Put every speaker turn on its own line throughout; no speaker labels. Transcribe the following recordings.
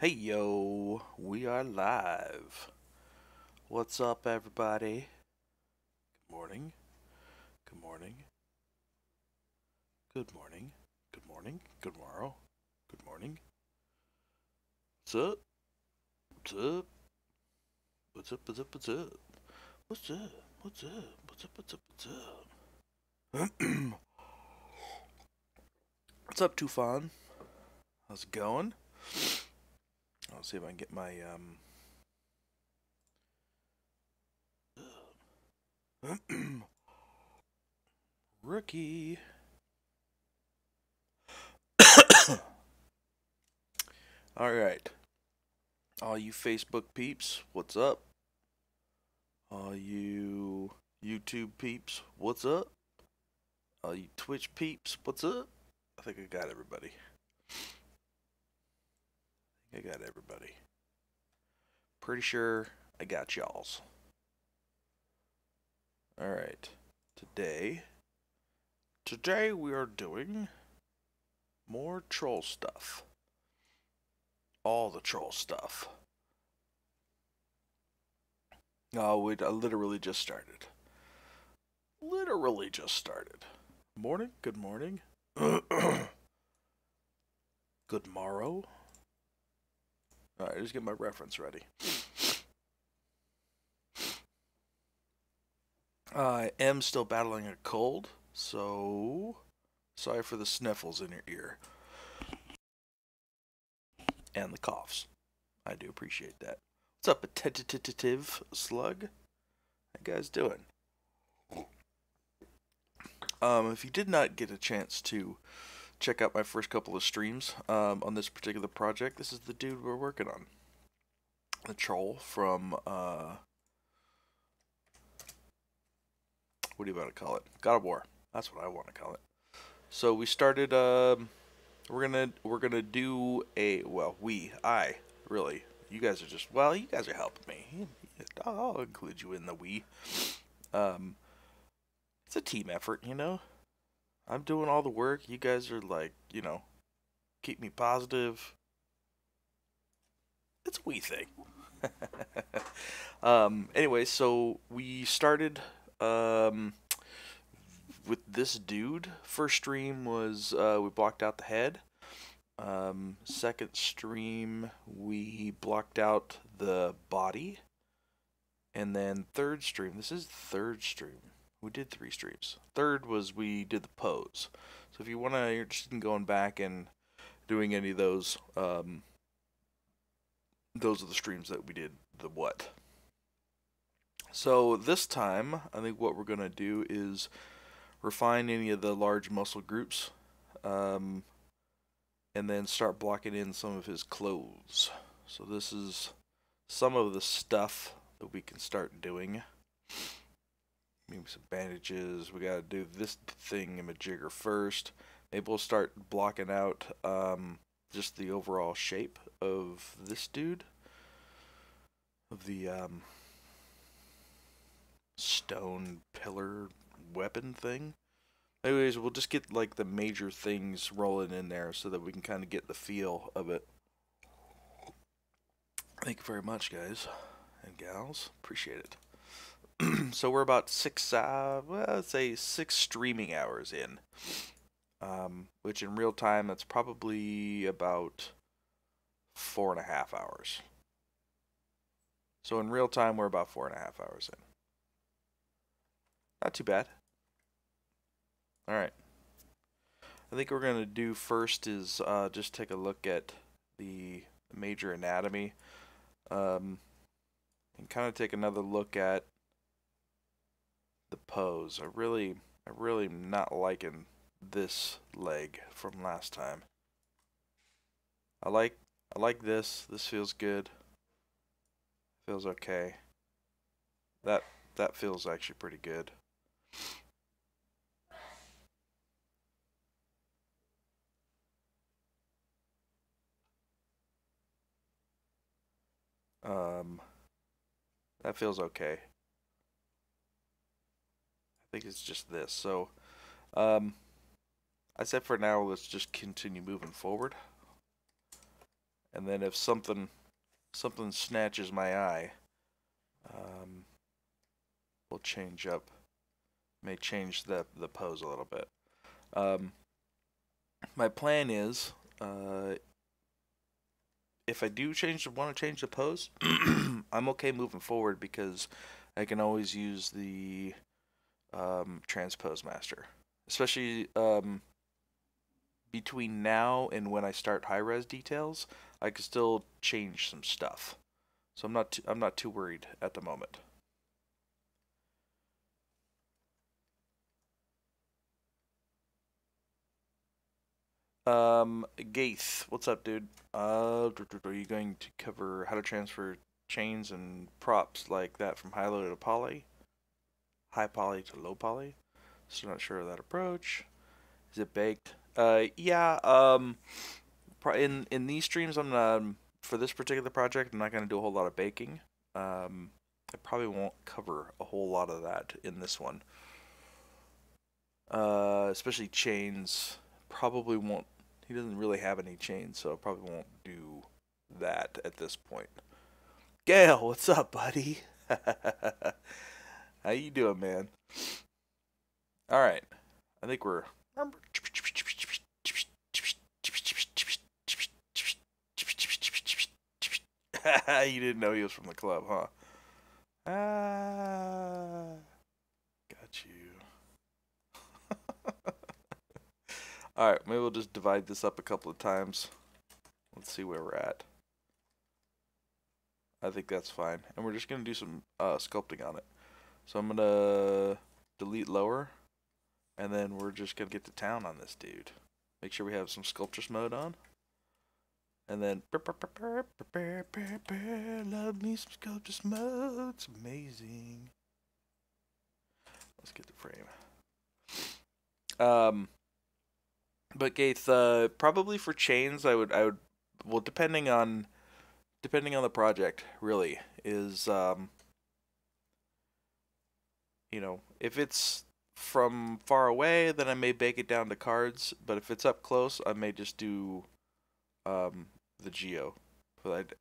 Hey yo, we are live. What's up, everybody? Good morning, good morning, good morning, good morning, good morrow, good morning. What's up? What's up? What's up? What's up? What's up? What's up? What's up? What's up? What's up? What's up? What's up, Tufan? How's it going? I'll see if I can get my rookie. All right, all you Facebook peeps, what's up? All you YouTube peeps, what's up? All you Twitch peeps, what's up? I think I got everybody. I got everybody. Pretty sure I got y'all's. Alright. Today we are doing more troll stuff. All the troll stuff. Oh, wait, I literally just started. Literally just started. Morning, good morning. Good morrow. Alright, just get my reference ready. I am still battling a cold, so sorry for the sniffles in your ear. And the coughs. I do appreciate that. What's up, a tentative slug? How you guys doing? If you did not get a chance to check out my first couple of streams on this particular project, this is the dude we're working on. The troll from, what do you want to call it? God of War. That's what I want to call it. So we started, we're gonna do a, well, I, really. You guys are just, well, you guys are helping me. I'll include you in the we. Um, it's a team effort, you know? I'm doing all the work. You guys are like, keep me positive. It's a we thing. Anyway, so we started with this dude. First stream was we blocked out the head. Second stream we blocked out the body. And then third stream, this is the third stream. We did 3 streams. Third was we did the pose. So if you want to, you're interested in going back and doing any of those are the streams that we did the what. So this time, I think what we're going to do is refine any of the large muscle groups and then start blocking in some of his clothes. So this is some of the stuff that we can start doing. Maybe some bandages. We gotta do this thing in a jigger first. Maybe we'll start blocking out just the overall shape of this dude. Of the stone pillar weapon thing. Anyways, we'll just get like the major things rolling in there so that we can kind of get the feel of it. Thank you very much, guys and gals. Appreciate it. So we're about 6, let's say 6 streaming hours in. Which in real time, that's probably about 4.5 hours. So in real time, we're about 4.5 hours in. Not too bad. Alright. I think what we're going to do first is just take a look at the major anatomy. And kind of take another look at the pose. I really am not liking this leg from last time. I like this. This feels good. Feels okay. That feels actually pretty good. That feels okay. I think it's just this. So, I said for now, let's just continue moving forward. And then if something snatches my eye, we'll change up. May change the pose a little bit. My plan is, if I do want to change the pose, I'm okay moving forward because I can always use the transpose master, especially between now and when I start high res details. I can still change some stuff, so I'm not too worried at the moment. Gaith, what's up, dude? Are you going to cover how to transfer chains and props like that from high low to poly? High poly to low poly? Still not sure of that approach. Is it baked? Yeah. In these streams, for this particular project, I'm not gonna do a whole lot of baking. I probably won't cover a whole lot of that in this one. Especially chains. Probably won't. He doesn't really have any chains, so I probably won't do that at this point. Gail, what's up, buddy? How you doing, man? All right. I think we're. You didn't know he was from the club, huh? Ah, got you. Alright, maybe we'll just divide this up a couple of times. Let's see where we're at. I think that's fine. And we're just going to do some sculpting on it. So I'm going to delete lower. And then we're just going to get to town on this dude. Make sure we have some sculptress mode on. And then love me some sculptress mode. It's amazing. Let's get the frame. But Gaith, probably for chains, I would, well, depending on the project, really, is, you know, if it's from far away, then I may bake it down to cards. But if it's up close, I may just do, the geo. But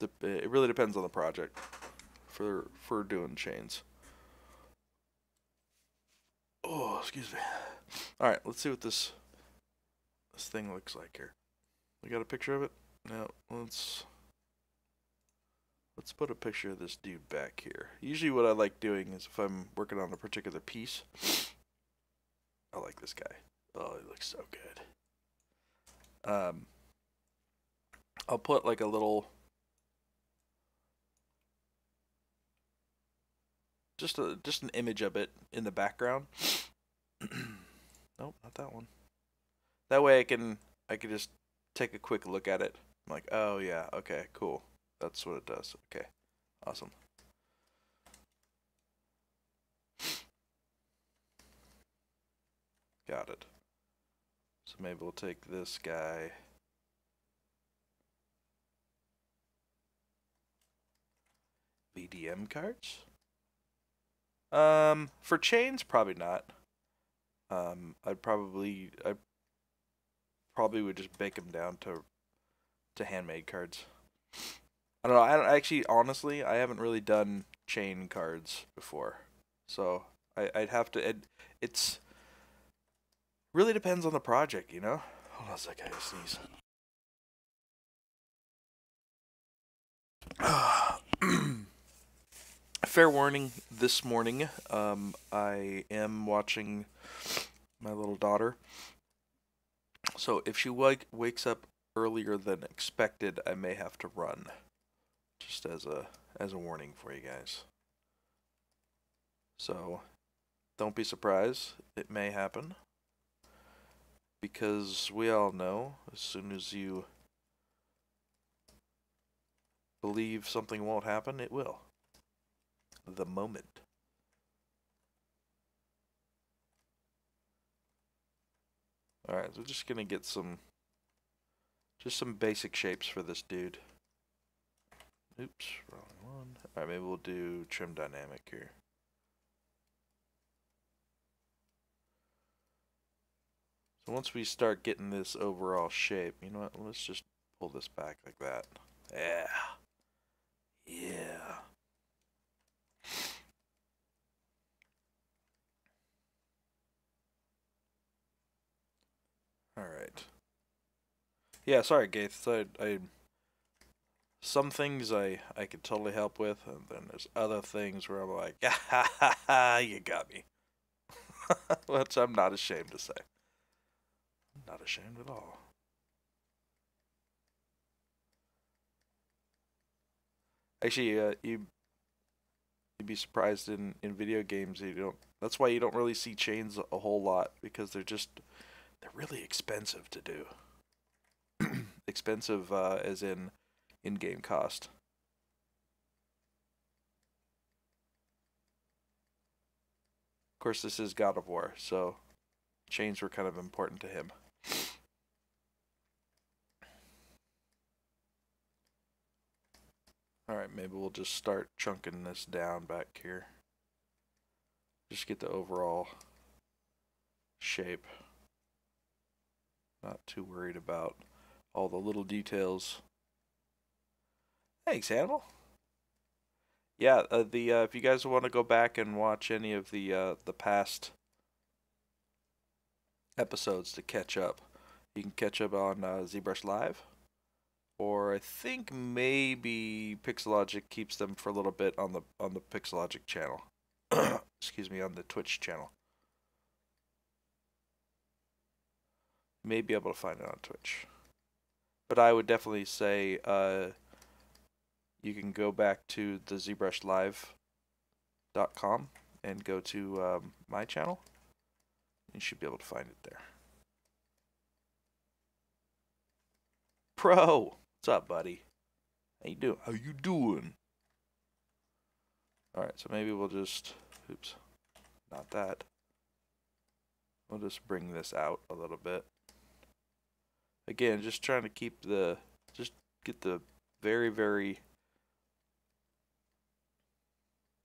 it really depends on the project for doing chains. Oh, excuse me. Alright, let's see what this thing looks like here. We got a picture of it? No, let's put a picture of this dude back here. Usually what I like doing is if I'm working on a particular piece, I like this guy. Oh, he looks so good. I'll put like a little, just an image of it in the background. Nope, not that one. That way I can just take a quick look at it. I'm like, oh yeah, okay, cool. That's what it does. Okay, awesome. Got it. So maybe we'll take this guy. VDM cards? For chains, probably not. I probably would just bake them down to handmade cards. I don't know. Actually, honestly, I haven't really done chain cards before, so I'd have to. It's really depends on the project, you know. Hold on a second, I sneeze. Fair warning, this morning, I am watching my little daughter. So if she wakes up earlier than expected, I may have to run. Just as a warning for you guys. So don't be surprised, it may happen. Because we all know, as soon as you believe something won't happen, it will. The moment. Alright, so we're just gonna get some basic shapes for this dude. Oops, wrong one. Alright, maybe we'll do trim dynamic here. So So once we start getting this overall shape, you know what? Let's just pull this back like that. Yeah. Yeah. All right. Yeah, sorry, Gaith. Some things I could totally help with, and then there's other things where I'm like, ha ha ha, you got me. Which I'm not ashamed to say. Not ashamed at all. Actually, you'd be surprised in video games you don't. That's why you don't really see chains a whole lot, because they're really expensive to do. Expensive as in game cost. Of course, this is God of War, so chains were kind of important to him. Alright, maybe we'll just start chunking this down back here. Just get the overall shape. Not too worried about all the little details. Thanks, Animal. Yeah, if you guys want to go back and watch any of the past episodes to catch up, you can catch up on ZBrush Live, or I think maybe Pixelogic keeps them for a little bit on the Pixelogic channel. Excuse me, on the Twitch channel. May be able to find it on Twitch, but I would definitely say you can go back to the ZBrushLive.com and go to my channel. You should be able to find it there. Pro, what's up, buddy? How you doing? How you doing? All right, so maybe we'll just, oops, not that. We'll just bring this out a little bit. Again, just trying to keep just get the very, very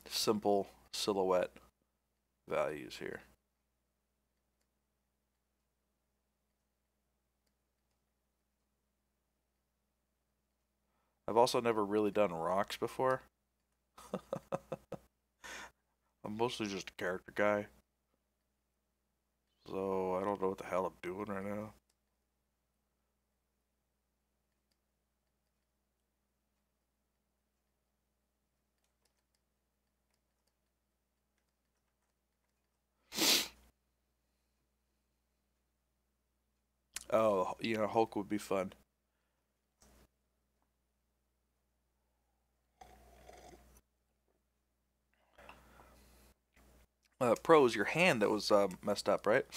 simple silhouette values here. I've also never really done rocks before. I'm mostly just a character guy, so I don't know what the hell I'm doing right now. Oh, you know, Hulk would be fun. Pros, your hand that was messed up, right?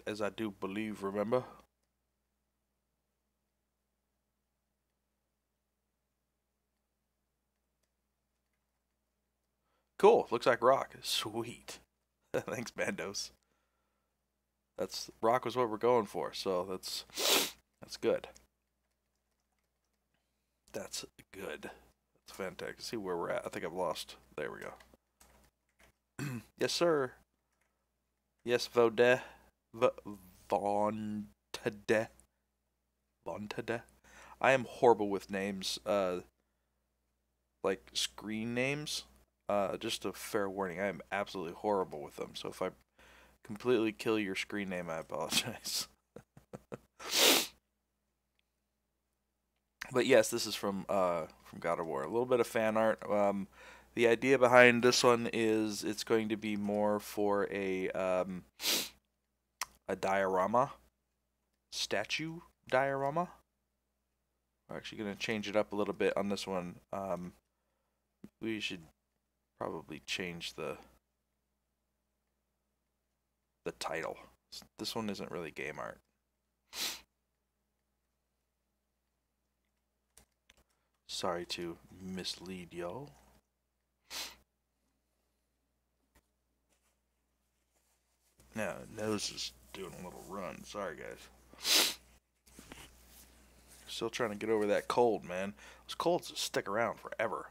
As I do believe, remember? Cool. Looks like rock. Sweet. Thanks, Bandos. Rock was what we're going for, so that's good. That's good. That's fantastic. See where we're at. I think I've lost. There we go. Yes, sir. Yes, Vaude. Vontade. Vontade. I am horrible with names. Like screen names. Just a fair warning. I am absolutely horrible with them. So if I completely kill your screen name, I apologize. But yes, this is from God of War. A little bit of fan art. The idea behind this one is it's going to be more for a diorama, statue diorama. We're actually going to change it up a little bit on this one. We should probably change the title. This one isn't really game art. Sorry to mislead y'all. Now, nose is doing a little run. Sorry, guys. Still trying to get over that cold, man. Those colds just stick around forever.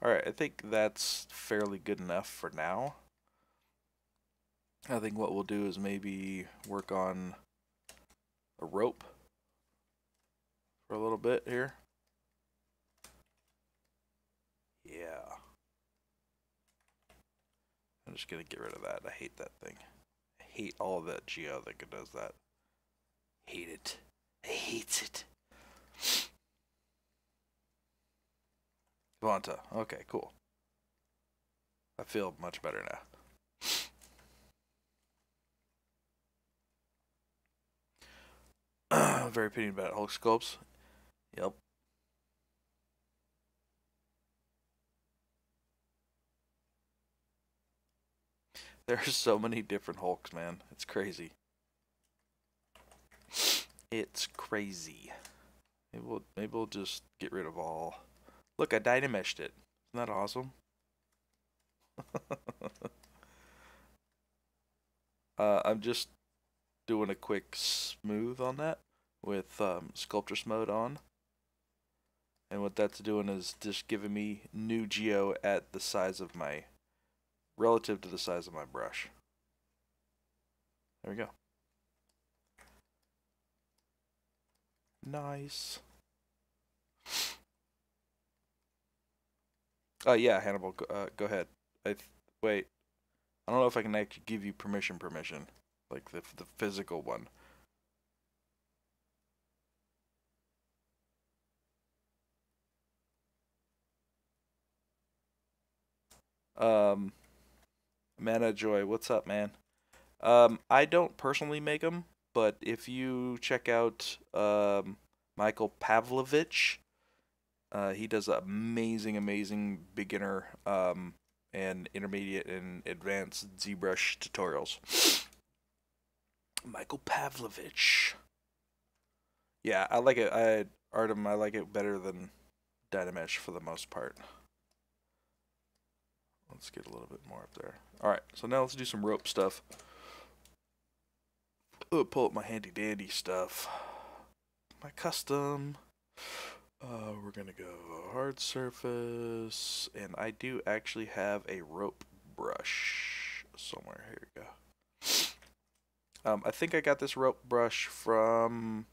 Alright, I think that's fairly good enough for now. I think what we'll do is maybe work on a rope for a little bit here. Yeah. I'm just gonna get rid of that. I hate that thing. I hate all of that geo that does that. Hate it. I hate it. Vonta. Okay, cool. I feel much better now. Very opinion about Hulk sculpts. Yep. There are so many different Hulks, man. It's crazy. It's crazy. Maybe we'll just get rid of all. Look, I dynameshed it. Isn't that awesome? I'm just doing a quick smooth on that with Sculptress mode on. And what that's doing is just giving me new geo at the size of my, relative to the size of my brush. There we go. Nice. Yeah, Hannibal, go ahead. Wait. I don't know if I can actually give you permission, like the physical one. Mana Joy, what's up, man? I don't personally make them, but if you check out Michael Pavlovich, he does amazing beginner and intermediate and advanced ZBrush tutorials. Michael Pavlovich. Yeah, I like it. Artem, I like it better than Dynamesh for the most part. Let's get a little bit more up there. Alright, so now let's do some rope stuff. Pull up my handy dandy stuff. My custom. We're gonna go hard surface, and I do actually have a rope brush somewhere. Here we go. I think I got this rope brush from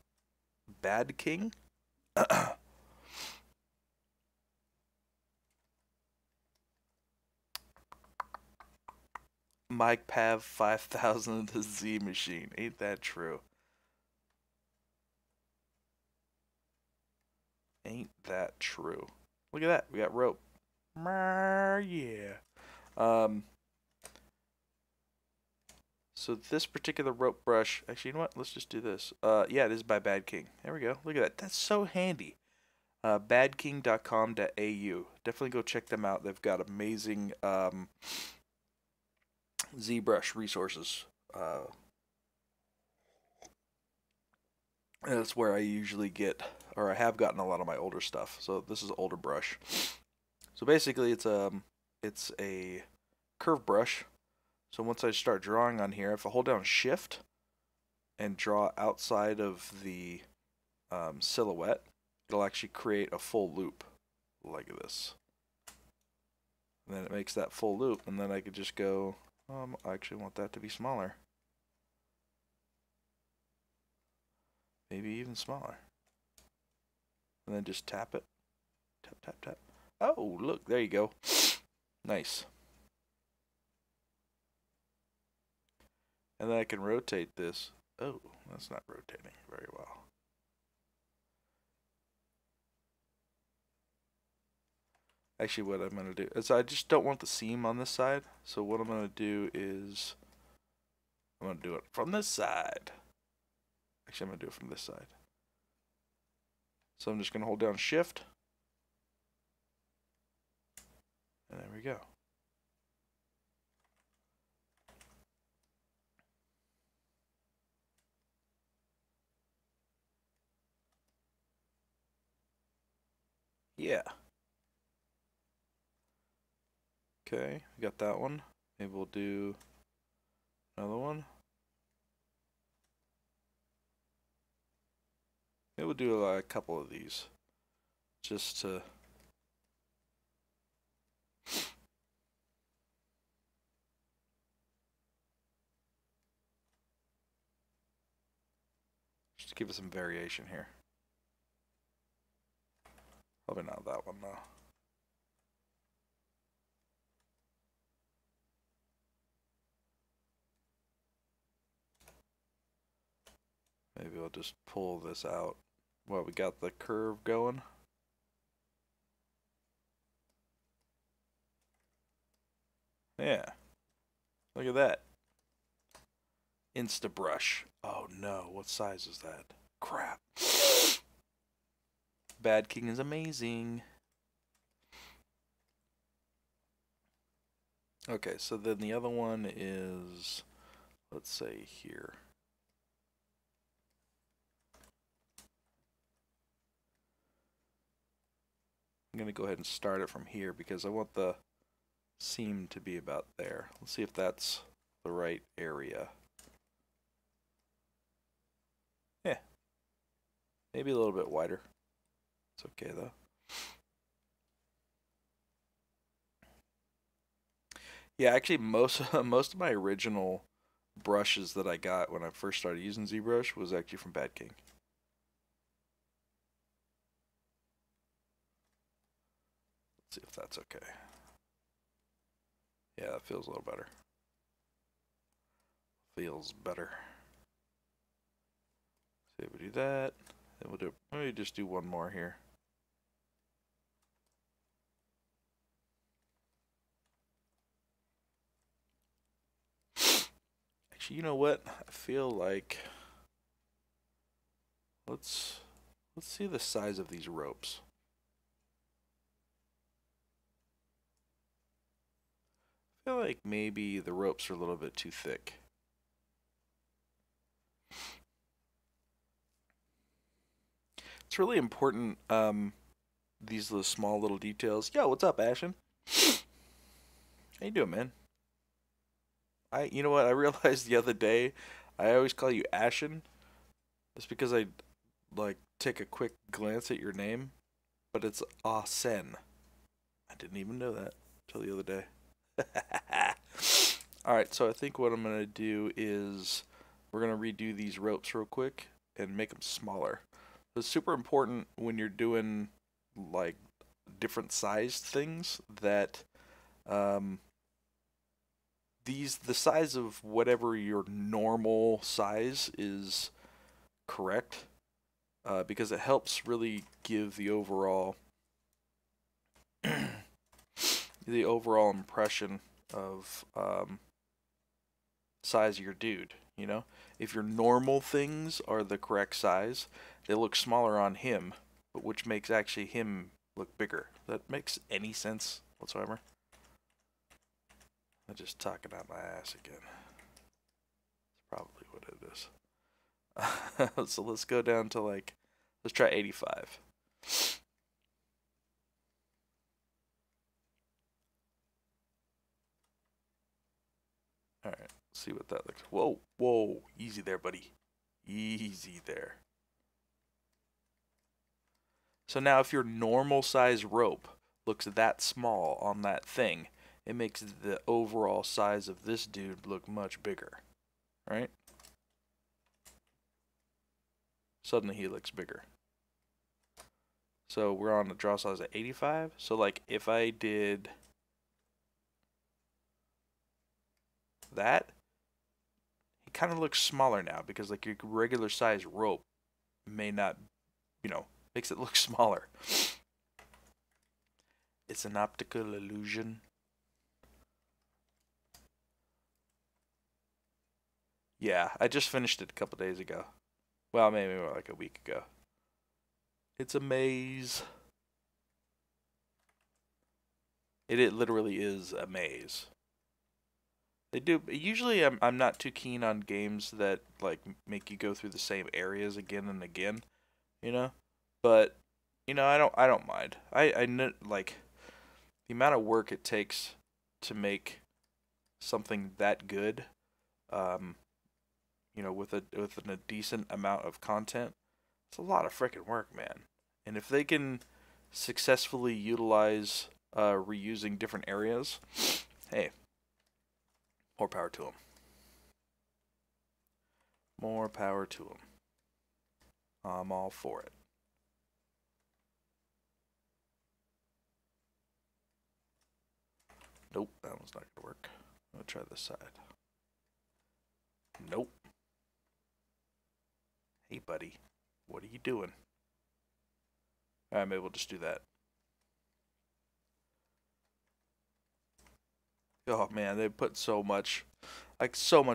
Bad King. Mike Pav 5000 the Z machine. Ain't that true? Ain't that true? Look at that. We got rope. Yeah. So this particular rope brush, actually, you know what? Let's just do this. Yeah, it is by Bad King. There we go. Look at that. That's so handy. Badking.com.au. Definitely go check them out. They've got amazing ZBrush resources. That's where I usually get, or I have gotten a lot of my older stuff. So this is an older brush. So basically, it's a curve brush. So once I start drawing on here, if I hold down Shift and draw outside of the silhouette, it'll actually create a full loop like this. And then it makes that full loop, and then I could just go, I actually want that to be smaller. Maybe even smaller. And then just tap it. Tap, tap, tap. Oh, look, there you go. Nice. And then I can rotate this. Oh, that's not rotating very well. Actually, what I'm going to do is I just don't want the seam on this side. So what I'm going to do is I'm going to do it from this side. Actually, I'm going to do it from this side. So I'm just going to hold down Shift. And there we go. Yeah. Okay, got that one. Maybe we'll do another one. Maybe we'll do a couple of these. Just to... Just to give it some variation here. Probably not that one though. Maybe I'll just pull this out while we got the curve going. Yeah. Look at that. ZBrush. Oh no, what size is that? Crap. Bad King is amazing. Okay, so then the other one is, let's say here. I'm going to go ahead and start it from here because I want the seam to be about there. Let's see if that's the right area. Yeah. Maybe a little bit wider. It's okay though. Yeah, actually most of my original brushes that I got when I first started using ZBrush was actually from Bad King. Let's see if that's okay. Yeah, that feels a little better. Feels better. So we do that. Then we'll do, maybe just do one more here. Actually, you know what? I feel like let's see the size of these ropes. I feel like maybe the ropes are a little bit too thick. It's really important, these little small little details. Yo, what's up, Ashen? How you doing, man? You know what? I realized the other day, I always call you Ashen. It's because I, like, take a quick glance at your name, but it's Asen. I didn't even know that until the other day. Alright, so I think what I'm going to do is we're going to redo these ropes real quick and make them smaller. It's super important when you're doing like different sized things that the size of whatever your normal size is correct, because it helps really give the overall impression of size of your dude. You know, if your normal things are the correct size, they look smaller on him, but which makes actually him look bigger. That makes any sense whatsoever? I'm just talking out my ass again. That's probably what it is. So let's go down to like, let's try 85. Alright, let's see what that looks. Whoa, whoa, easy there, buddy. Easy there. So now if your normal size rope looks that small on that thing, it makes the overall size of this dude look much bigger, right? Suddenly he looks bigger. So we're on the draw size at 85. So like if I did that, he kind of looks smaller now because like your regular size rope may not, you know, makes it look smaller. It's an optical illusion. Yeah, I just finished it a couple days ago. Well, maybe more like a week ago. It's a maze. It literally is a maze. They do. Usually, I'm not too keen on games that like make you go through the same areas again and again, you know. But you know, I don't mind. I know like the amount of work it takes to make something that good. You know, with a decent amount of content, it's a lot of freaking work, man. And if they can successfully utilize reusing different areas, hey, more power to them. More power to them. I'm all for it. Nope, that one's not gonna work. I'll try this side. Nope. Hey, buddy, what are you doing? Alright, maybe we'll just do that. Oh man, they put so much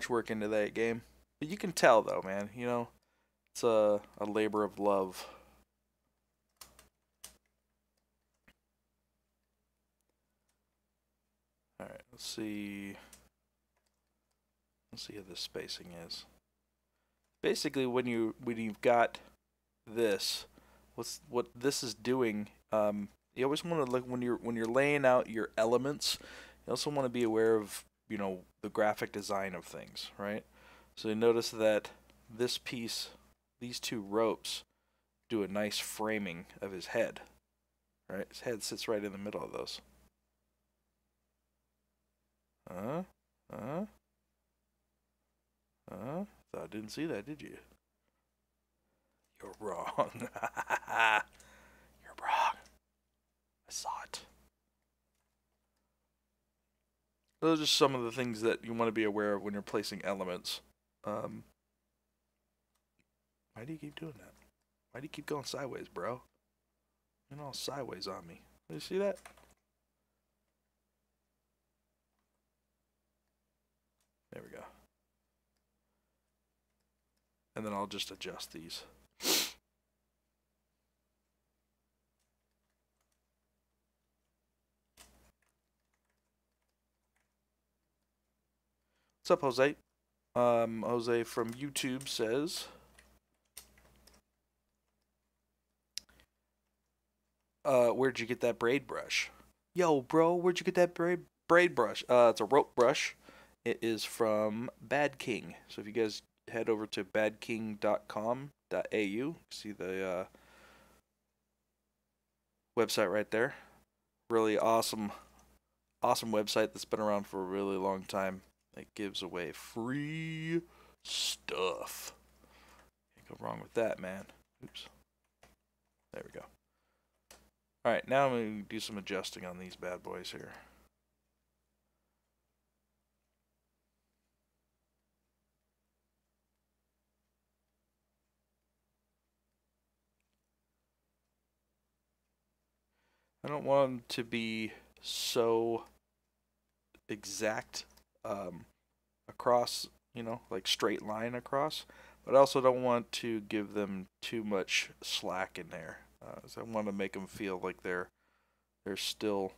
work into that game. But you can tell though, man, you know, it's a labor of love. Alright, let's see how the spacing is. Basically when you've got this, what this is doing, you always want to look when you're laying out your elements, you also want to be aware of, you know, the graphic design of things, right? So you notice that this piece, these two ropes, do a nice framing of his head, right? His head sits right in the middle of those. Thought I didn't see that, did you? You're wrong. You're wrong. I saw it. Those are just some of the things that you want to be aware of when you're placing elements. Why do you keep doing that? Why do you keep going sideways, bro? You're all sideways on me. Do you see that? There we go. And then I'll just adjust these. What's up, Jose? Jose from YouTube says, where'd you get that braid brush? Yo, bro, where'd you get that braid brush? It's a rope brush. It is from Bad King. So if you guys head over to badking.com.au, see the website right there. Really awesome website that's been around for a really long time. It gives away free stuff. Can't go wrong with that, man. Oops. There we go. Alright, now I'm going to do some adjusting on these bad boys here. I don't want them to be so exact across, you know, like straight line across, but I also don't want to give them too much slack in there. So I want to make them feel like they're still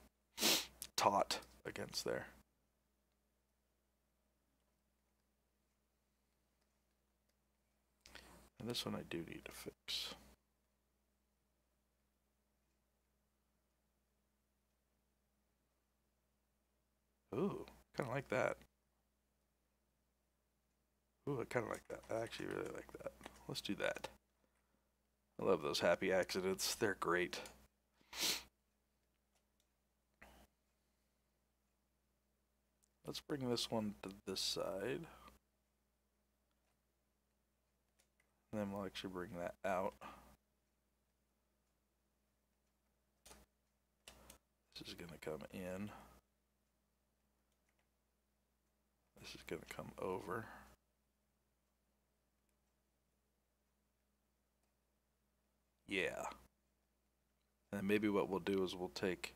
taut against there. And this one I do need to fix. Ooh, kind of like that. Ooh, I kind of like that. I actually really like that. Let's do that. I love those happy accidents. They're great. Let's bring this one to this side. And then we'll actually bring that out. This is going to come in. This is going to come over. Yeah. And maybe what we'll do is we'll take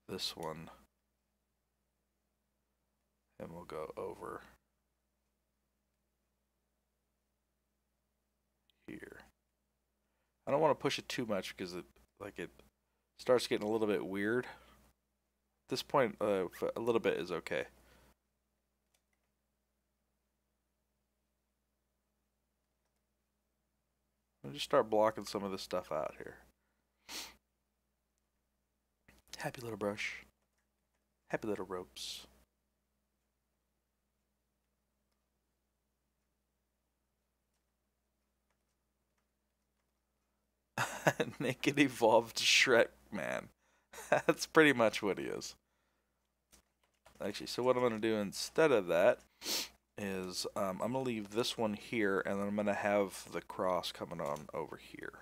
this one and we'll go over here. I don't want to push it too much because it starts getting a little bit weird. At this point, a little bit is okay. I'll just start blocking some of this stuff out here. Happy little brush. Happy little ropes. Naked evolved Shrek man. That's pretty much what he is. Actually, so what I'm going to do instead of that is I'm going to leave this one here, and then I'm going to have the cross coming on over here.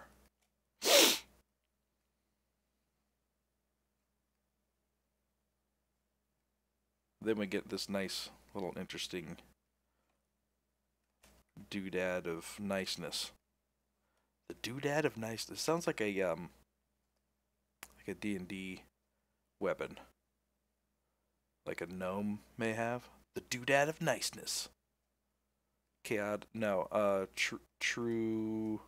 Then we get this nice little interesting doodad of niceness. The doodad of niceness sounds like a D&D weapon, like a gnome may have. The doodad of niceness. Chaotic, no, true,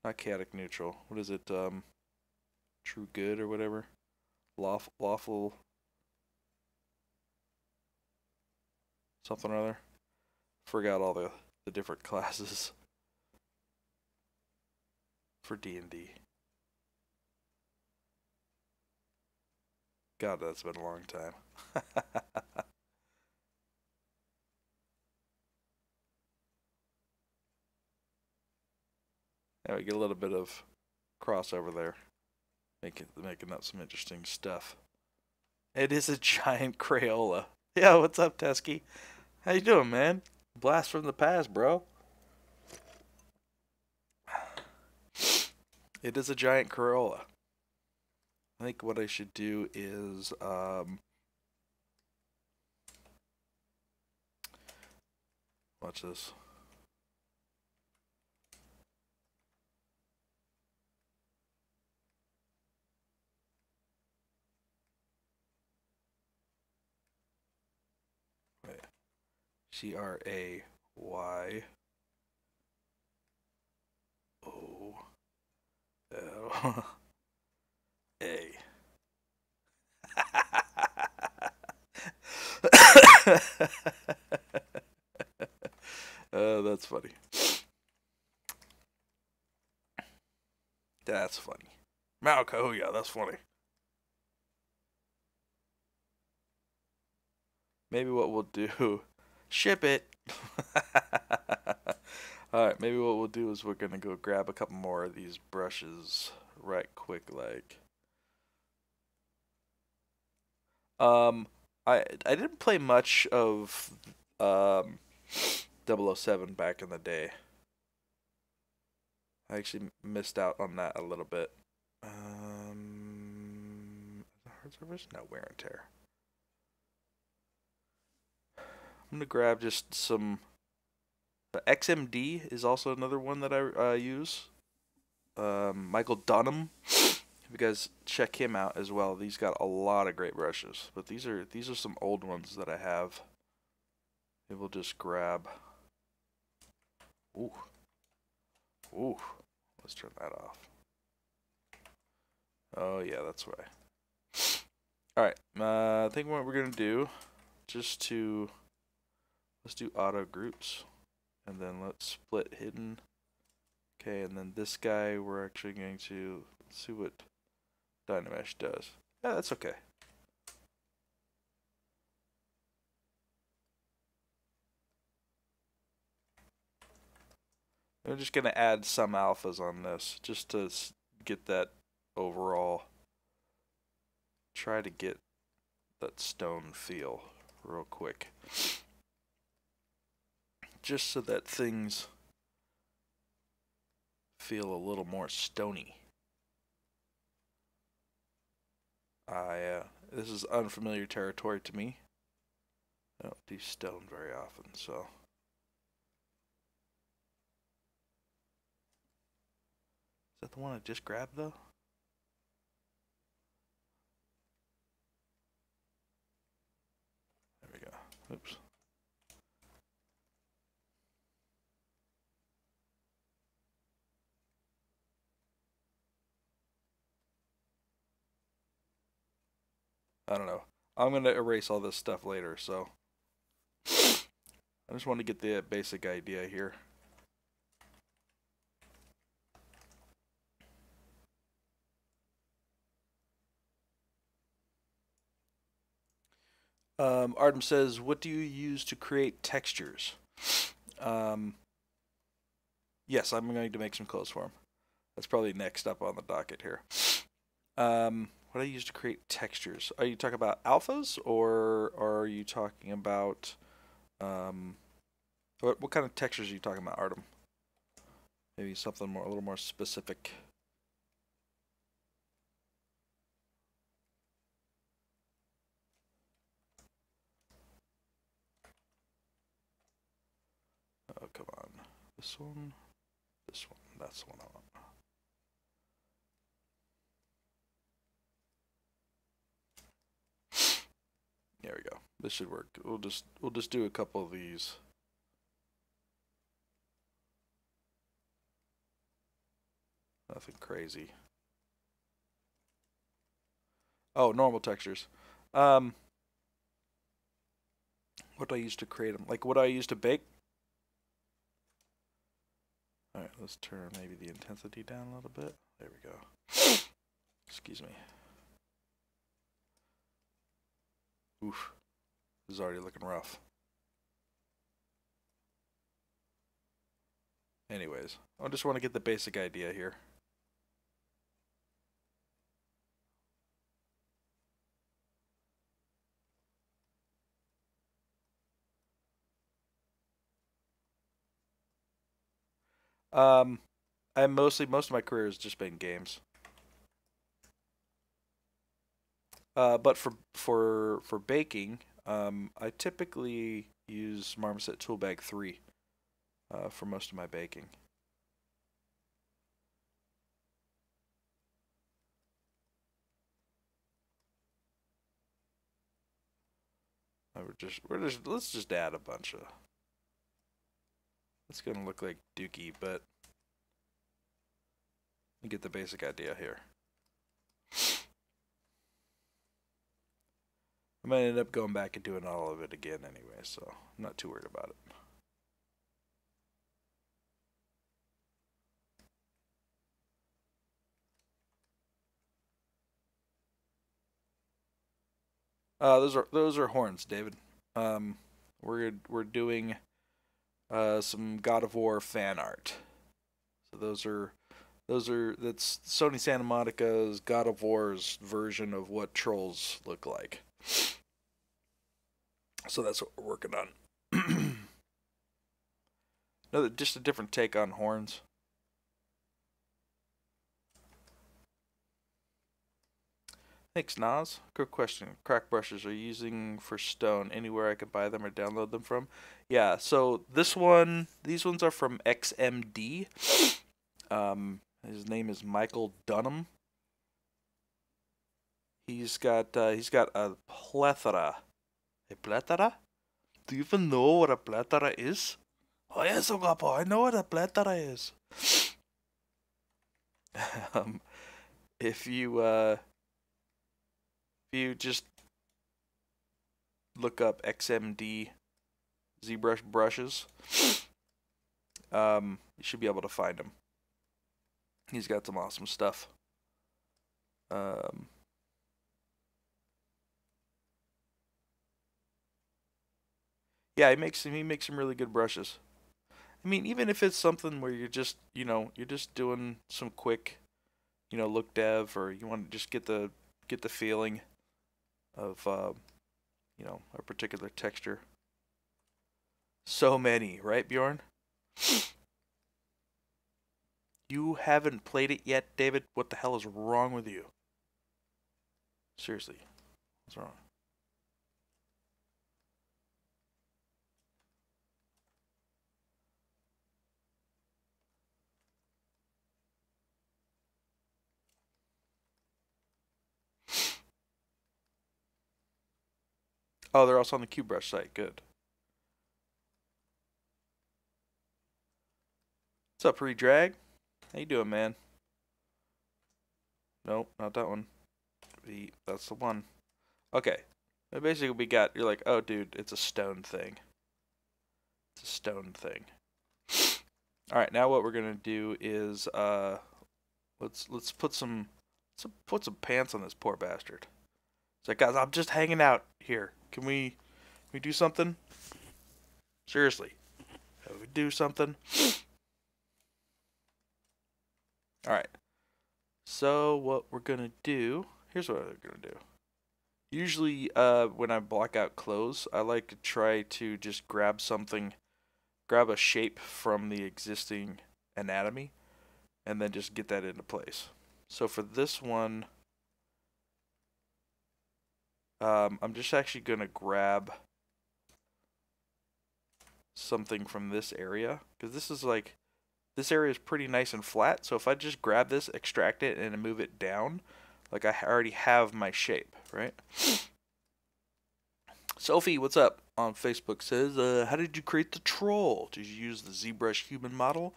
not chaotic neutral. What is it? True good or whatever. Lawful, something or other. Forgot all the different classes for D&D. God, that's been a long time. Yeah, we get a little bit of crossover there, making up some interesting stuff. It is a giant Crayola. Yeah, what's up, Teskey? How you doing, man? Blast from the past, bro. It is a giant Crayola. I think what I should do is watch this. Wait. CRAYO. A. That's funny. That's funny. Malcoya, that's funny. Maybe what we'll do, ship it. Alright, maybe what we'll do is we're gonna go grab a couple more of these brushes right quick, like. I didn't play much of 007 back in the day. I actually missed out on that a little bit. Hard surface? No, wear and tear. I'm gonna grab just some. The XMD is also another one that I use. Michael Dunham. If you guys check him out as well, he's got a lot of great brushes. But these are some old ones that I have. Maybe we'll just grab. Ooh. Ooh. Let's turn that off. Oh yeah, that's why. Alright, I think what we're gonna do, let's do auto groups. And then let's split hidden. Okay, and then this guy we're actually going to see what Dynamesh does. Yeah, that's okay. I'm just going to add some alphas on this just to get that overall, try to get that stone feel real quick. Just so that things feel a little more stony. This is unfamiliar territory to me. I don't do stone very often, so. Is that the one I just grabbed, though? There we go. Oops. I don't know. I'm going to erase all this stuff later, so. I just want to get the basic idea here. Artem says, what do you use to create textures? Yes, I'm going to make some clothes for him. That's probably next up on the docket here. What I use to create textures. Are you talking about alphas, or are you talking about What kind of textures are you talking about, Artem? Maybe something more, a little more specific. Oh, come on. This one. This one. That's the one I want. There we go. This should work. We'll just do a couple of these. Nothing crazy. Oh, normal textures. What do I use to create them? Like what do I use to bake? Alright, let's turn maybe the intensity down a little bit. There we go. Excuse me. Oof. This is already looking rough. Anyways, I just want to get the basic idea here. Most of my career has just been games. But for baking, I typically use Marmoset Toolbag 3 for most of my baking. Let's just add a bunch of. It's gonna look like Dookie, but you get the basic idea here. I might end up going back and doing all of it again anyway, so I'm not too worried about it. Those are horns, David. We're doing some God of War fan art. So that's Sony Santa Monica's God of War's version of what trolls look like. So that's what we're working on. Just a different take on horns. Thanks, Nas. Quick question. Crack brushes are you using for stone anywhere I can buy them or download them from? Yeah, so these ones are from XMD. His name is Michael Dunham. He's got a plethora. A plethora? Do you even know what a plethora is? Oh yes, Ogapo, I know what a plethora is. If you just look up XMD ZBrush brushes, you should be able to find him. He's got some awesome stuff. Yeah, he makes some really good brushes. I mean, even if it's something where you're just doing some quick, look dev, or you want to just get the feeling of a particular texture. So many, right, Bjorn? You haven't played it yet, David? What the hell is wrong with you? Seriously, what's wrong? Oh, they're also on the QBrush site. Good. What's up, Redrag? How you doing, man? Nope, not that one. That's the one. Okay. Basically, you're like, oh, dude, it's a stone thing. It's a stone thing. All right, now what we're gonna do is let's put some pants on this poor bastard. It's like, guys, I'm just hanging out here. Can we do something? Seriously, can we do something? All right. So what we're gonna do? Here's what we're gonna do. Usually, when I block out clothes, I like to try to just grab something grab a shape from the existing anatomy and then just get that into place. So for this one, I'm just actually going to grab something from this area, because this area is pretty nice and flat. So if I just grab this, extract it, and move it down, like I already have my shape, right? Sophie, what's up? On Facebook says, how did you create the troll? Did you use the ZBrush human model,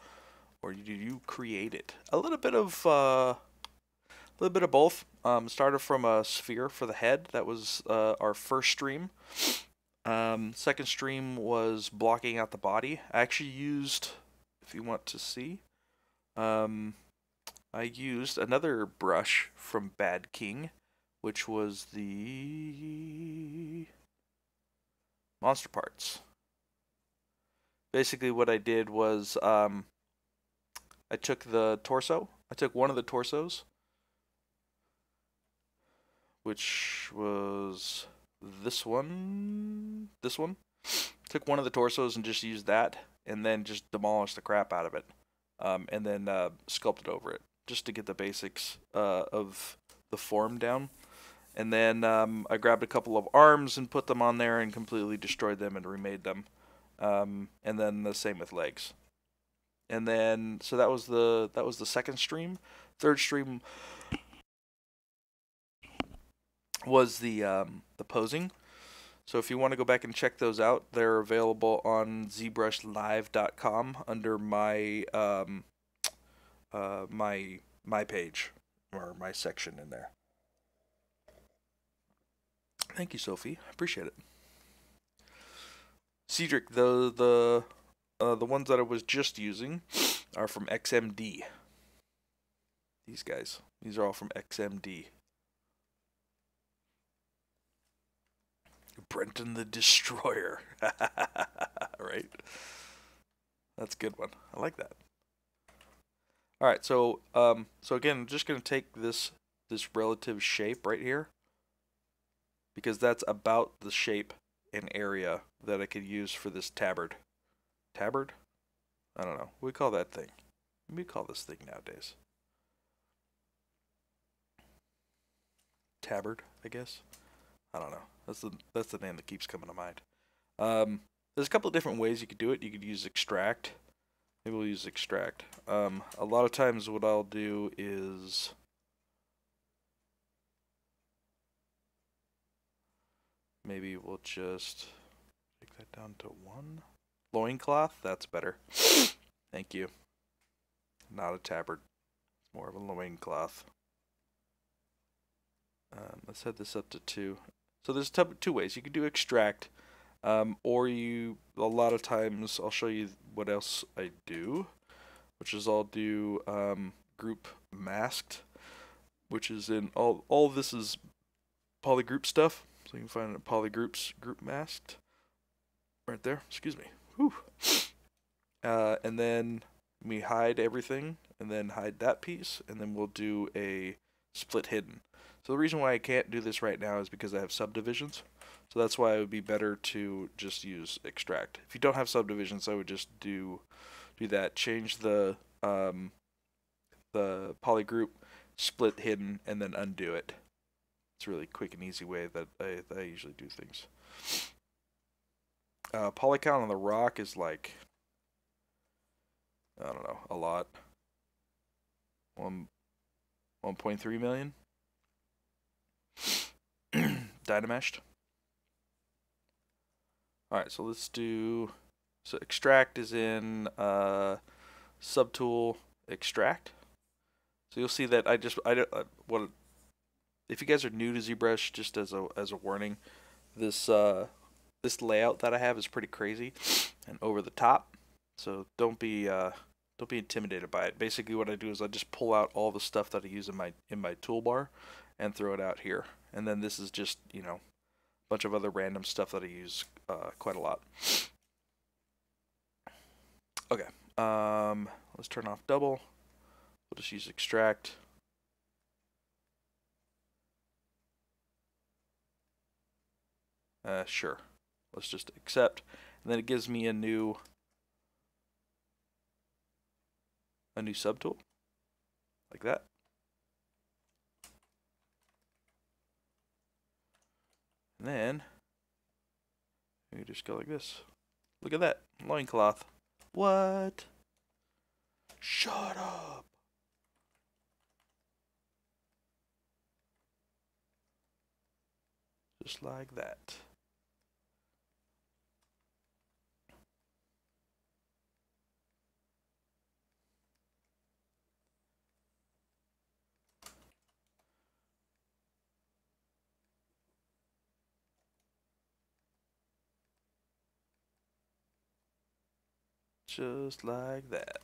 or did you create it? A little bit of both. Started from a sphere for the head. That was our first stream. Second stream was blocking out the body. I actually used, if you want to see, I used another brush from Bad King, which was the monster parts. Basically what I did was I took the torso. I took one of the torsos, which was this one. Took one of the torsos and just used that, and then just demolished the crap out of it, and then sculpted over it just to get the basics of the form down. And then I grabbed a couple of arms and put them on there and completely destroyed them and remade them. And then the same with legs. And then so that was the second stream. Third stream was the posing. So if you want to go back and check those out, they're available on ZBrushLive.com under my my page, or my section in there. Thank you, Sophie. I appreciate it. Cedric, the ones that I was just using are from XMD. These guys. These are all from XMD. Brendon the Destroyer. Right? That's a good one. I like that. Alright, so again, I'm just going to take this relative shape right here, because that's about the shape and area that I could use for this tabard. Tabard? I don't know. What do we call that thing? What do we call this thing nowadays? Tabard, I guess? I don't know. That's the name that keeps coming to mind. There's a couple of different ways you could do it. You could use extract. Maybe we'll use extract. A lot of times what I'll do is maybe we'll just take that down to 1. Loincloth, that's better. Thank you. Not a tabard. It's more of a loincloth. Let's set this up to 2. So there's 2 ways. You can do extract, or a lot of times, I'll show you what else I do, which is I'll do group masked, which is in all this is polygroup stuff. So you can find it polygroups group masked right there. Excuse me. Whew. And then we hide everything, and then hide that piece, and then we'll do a split hidden. So the reason why I can't do this right now is because I have subdivisions. So that's why it would be better to just use extract. If you don't have subdivisions, I would just do that. Change the polygroup, split hidden, and then undo it. It's a really quick and easy way that I usually do things. Poly count on the rock is like, I don't know, a lot. 1.3 million. Dynameshed. Alright, so let's do, so extract is in subtool extract. So you'll see that what if you guys are new to ZBrush, just as a warning, this layout that I have is pretty crazy and over the top. So don't be intimidated by it. Basically what I do is I just pull out all the stuff that I use in my toolbar and throw it out here. And then this is just, you know, a bunch of other random stuff that I use quite a lot. Okay, let's turn off double. We'll just use extract. Sure. Let's just accept. And then it gives me a new a new subtool, like that. And then you just go like this. Look at that, loincloth. What? Shut up. Just like that. Just like that.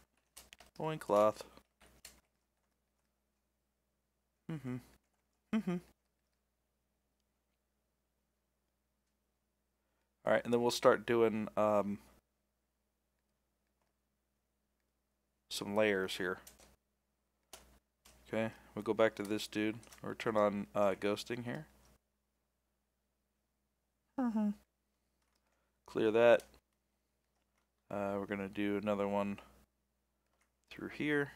Loincloth. Mm-hmm. Mm-hmm. Alright, and then we'll start doing some layers here. Okay, we'll go back to this dude, or turn on ghosting here. Mm-hmm. Clear that. We're gonna do another one through here.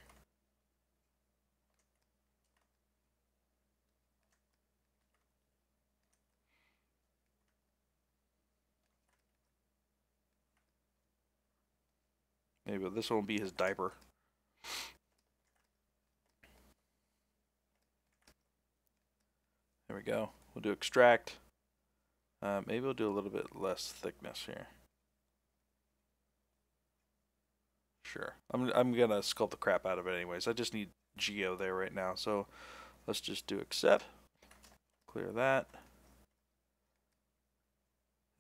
Maybe this one will be his diaper. There we go. We'll do extract. Maybe we'll do a little bit less thickness here. Sure. I'm gonna sculpt the crap out of it anyways. I just need geo there right now, so let's just do accept. Clear that.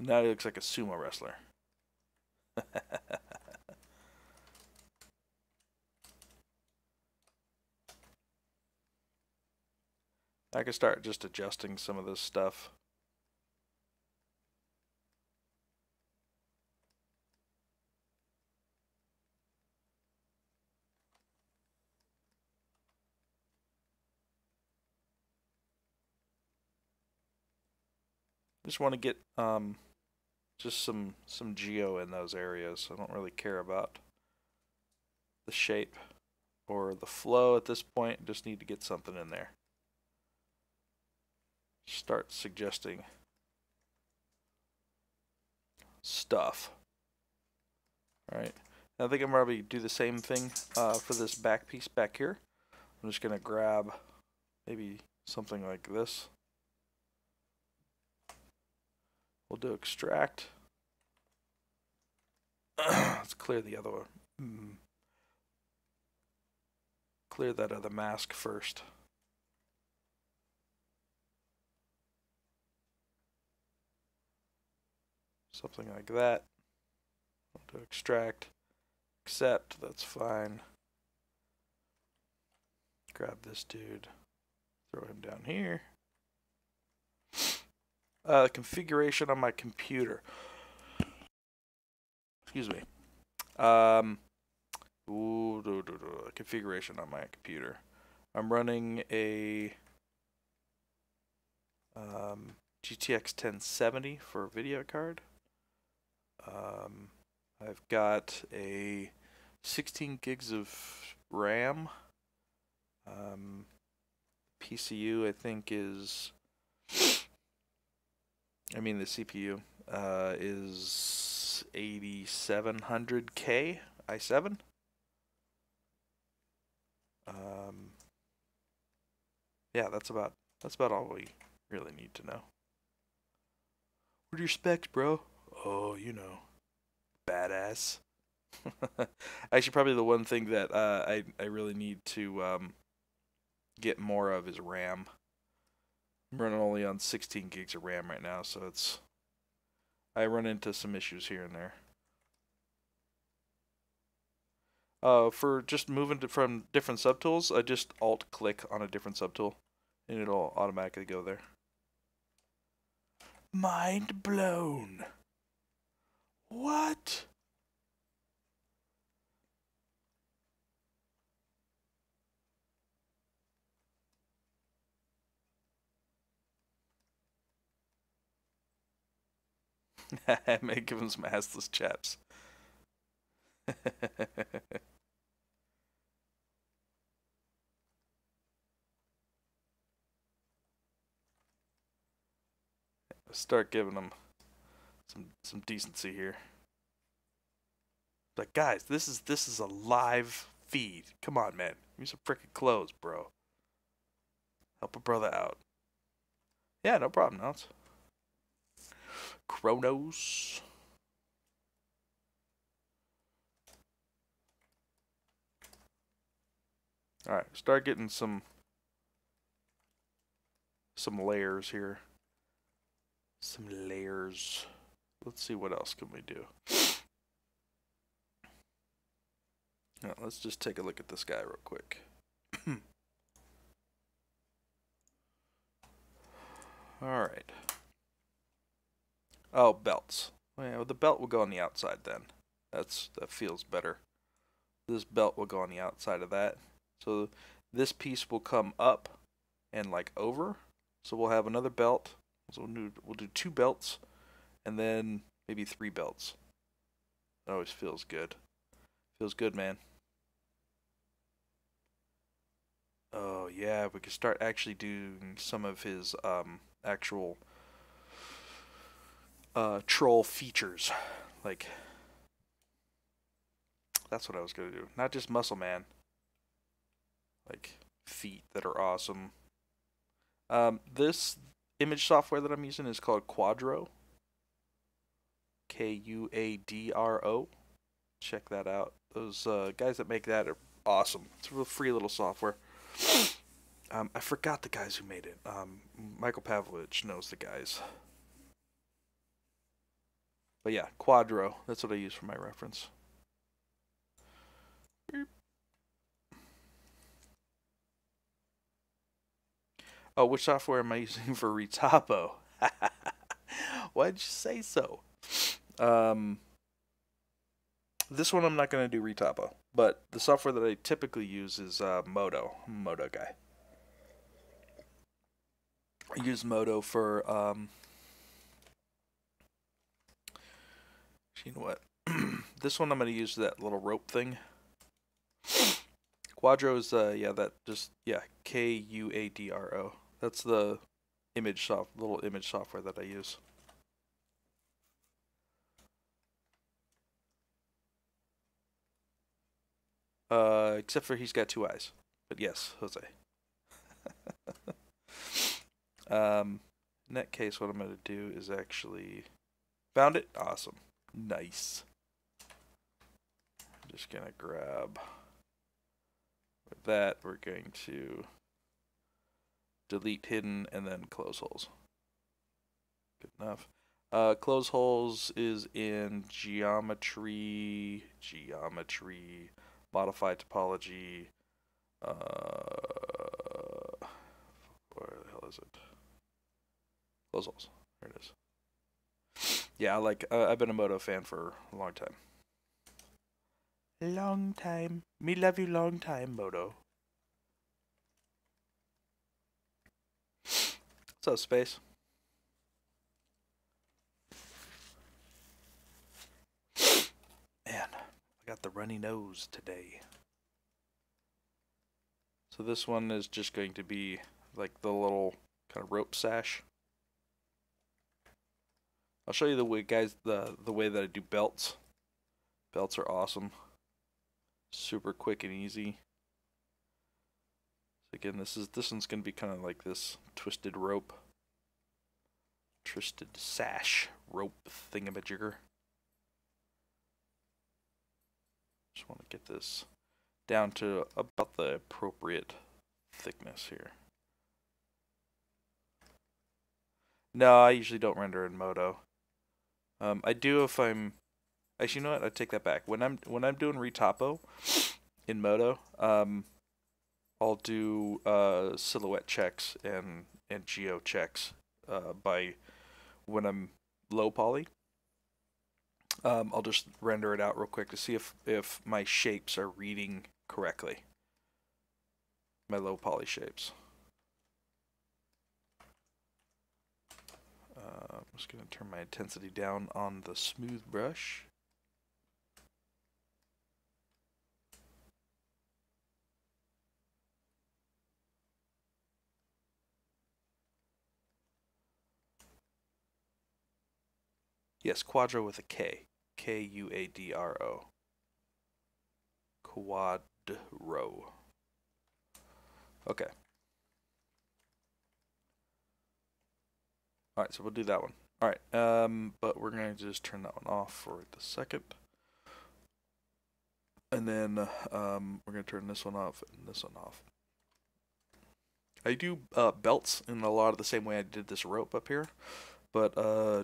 Now he looks like a sumo wrestler. I can start just adjusting some of this stuff. Just want to get just some geo in those areas. I don't really care about the shape or the flow at this point. Just need to get something in there. Start suggesting stuff. Alright, I think I'm probably do the same thing for this back piece back here. I'm just gonna grab maybe something like this. We'll do extract. Let's clear the other one. Clear that other mask first. Something like that. We'll do extract. Accept, that's fine. Grab this dude. Throw him down here. Configuration on my computer. Excuse me. Configuration on my computer. I'm running a GTX 1070 for a video card. I've got a 16 gigs of RAM. PCU I think is, the CPU is 8700K i7. Yeah, that's about all we really need to know. What are your specs, bro? Oh, you know, badass. Actually, probably the one thing that I really need to get more of is RAM. I'm running only on 16 gigs of RAM right now, so I run into some issues here and there. For just moving from different subtools, I just alt-click on a different subtool, and it'll automatically go there. Mind blown. What? I may give him some assless chaps. Start giving them some decency here. Like, guys, this is a live feed. Come on, man. Give me some freaking clothes, bro. Help a brother out. Yeah, no problem, Nels. Chronos. Alright, start getting some layers here. Some layers. Let's see what else can we do. Now, let's just take a look at this guy real quick. Alright. Oh, belts. Well, the belt will go on the outside then. That feels better. This belt will go on the outside of that. So this piece will come up and like over. So we'll have another belt. So we'll do 2 belts and then maybe 3 belts. That always feels good. Feels good, man. Oh yeah, we could start actually doing some of his actual troll features. Like, that's what I was gonna do. Not just muscle man. Like feet that are awesome. This image software that I'm using is called Quadro. Quadro. Check that out. Those guys that make that are awesome. It's a real free little software. I forgot the guys who made it. Michael Pavlovich knows the guys. But yeah, Quadro. That's what I use for my reference. Oh, which software am I using for Retopo? Why'd you say so? This one I'm not going to do Retopo, but the software that I typically use is Modo. I'm a Modo guy. I use Modo for, you know what? This one I'm going to use that little rope thing. Quadro is, Quadro. That's the little image software that I use. Except for he's got 2 eyes. But yes, Jose. In that case, what I'm going to do is actually... Found it? Awesome. Nice. I'm just going to grab... With that, we're going to delete hidden and then close holes. Good enough. Close holes is in geometry, modify topology, where the hell is it? Close holes. There it is. Yeah, I've been a Modo fan for a long time. Long time. Me love you long time, Modo. What's up, Space? Man, I got the runny nose today. So this one is just going to be like the little kind of rope sash. I'll show you the way, guys, the way that I do belts. Belts are awesome. Super quick and easy. So again, this one's gonna be kind of like this twisted sash rope thingamajigger. Just want to get this down to about the appropriate thickness here. No, I usually don't render in Modo. I do if I'm... Actually, you know what? I take that back. When I'm doing Retopo in Modo, I'll do silhouette checks and geo checks by when I'm low poly. I'll just render it out real quick to see if my shapes are reading correctly. My low poly shapes. I'm just going to turn my intensity down on the smooth brush. Yes, Quadro with a K. Quadro. Quadro. Okay. Alright, so we'll do that one. Alright, but we're going to just turn that one off for the second. And then we're going to turn this one off and this one off. I do belts in a lot of the same way I did this rope up here, but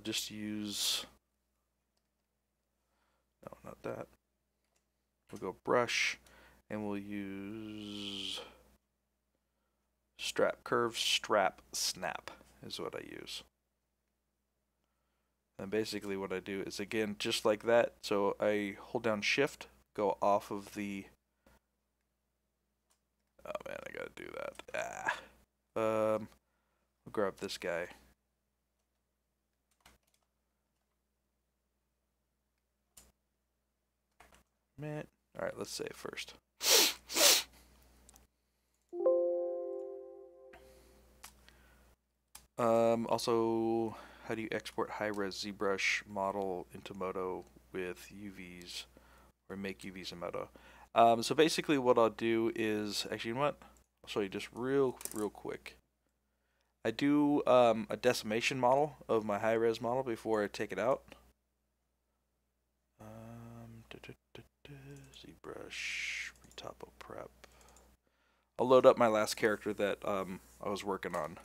just use, no, not that. We'll go brush, and we'll use strap, curve, strap, snap is what I use. And basically what I do is, again, just like that, so I hold down shift, go off of the, oh man, I gotta do that. We'll grab this guy. Man, alright, let's save first. Also, how do you export high-res ZBrush model into Moto with UVs, or make UVs in Moto? So basically what I'll do is, actually, you know what? I'll show you just real quick. I do a decimation model of my high-res model before I take it out. ZBrush, retopo prep. I'll load up my last character that I was working on.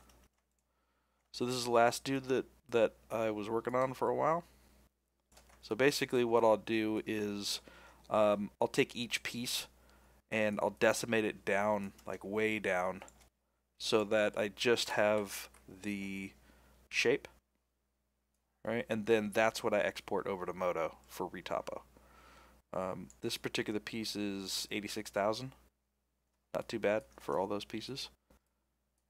So this is the last dude that I was working on for a while. So basically what I'll do is I'll take each piece and I'll decimate it down, like way down, so that I just have the shape, right? And then that's what I export over to Moto for retopo. This particular piece is 86,000. Not too bad for all those pieces.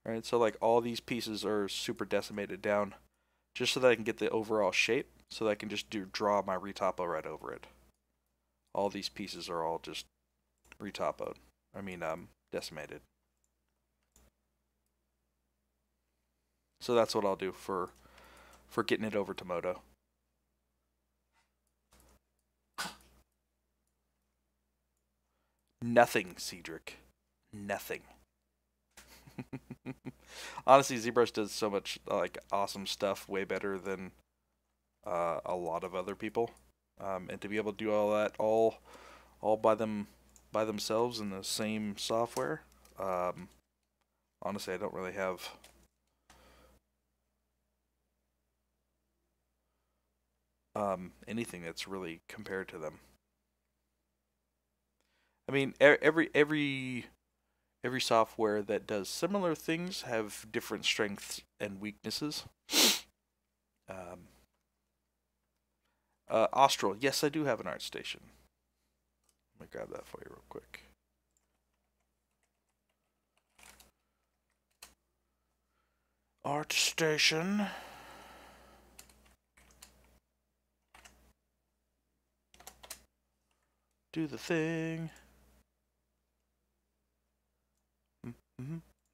Right, so like all these pieces are super decimated down, just so that I can get the overall shape, so that I can just draw my retopo right over it. All these pieces are all just retopoed. I mean, decimated. So that's what I'll do for getting it over to Moto. Nothing, Cedric. Nothing. Honestly, ZBrush does so much like awesome stuff, way better than a lot of other people. And to be able to do all that all by themselves in the same software, honestly, I don't really have anything that's really compared to them. I mean, every software that does similar things have different strengths and weaknesses. Austral, yes, I do have an art station. Let me grab that for you real quick. Art station. Do the thing.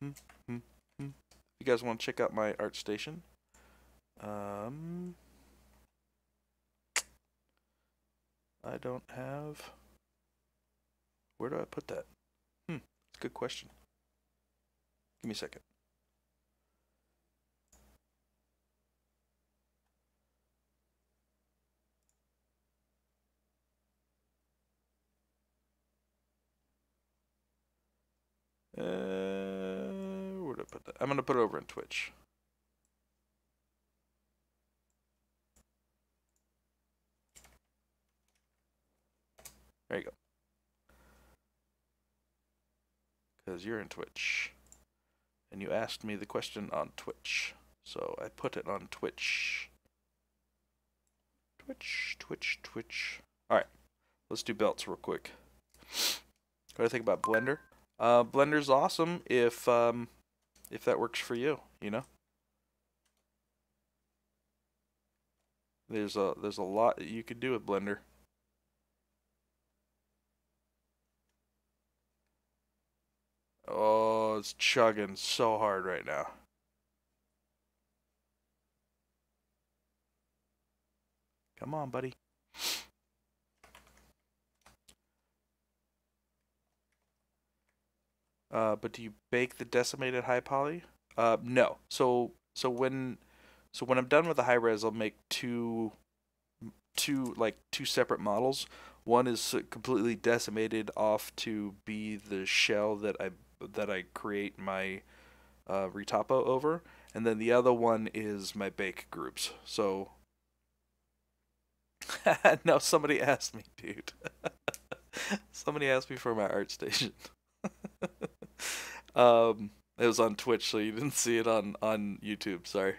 You guys want to check out my art station? I don't have. Where do I put that? It's a good question. Give me a second. Where did I put that? I'm gonna put it over in Twitch. There you go. Because you're in Twitch. And you asked me the question on Twitch. So I put it on Twitch. Twitch. Alright. Let's do belts real quick. What do I think about Blender? Blender's awesome if that works for you, you know? There's a lot that you could do with Blender. Oh, it's chugging so hard right now. Come on, buddy. But do you bake the decimated high poly? No. So when I'm done with the high res, I'll make two separate models. One is completely decimated off to be the shell that I create my retopo over, and then the other one is my bake groups. So no, somebody asked me, dude. Somebody asked me for my art station. It was on Twitch, so you didn't see it on YouTube. Sorry.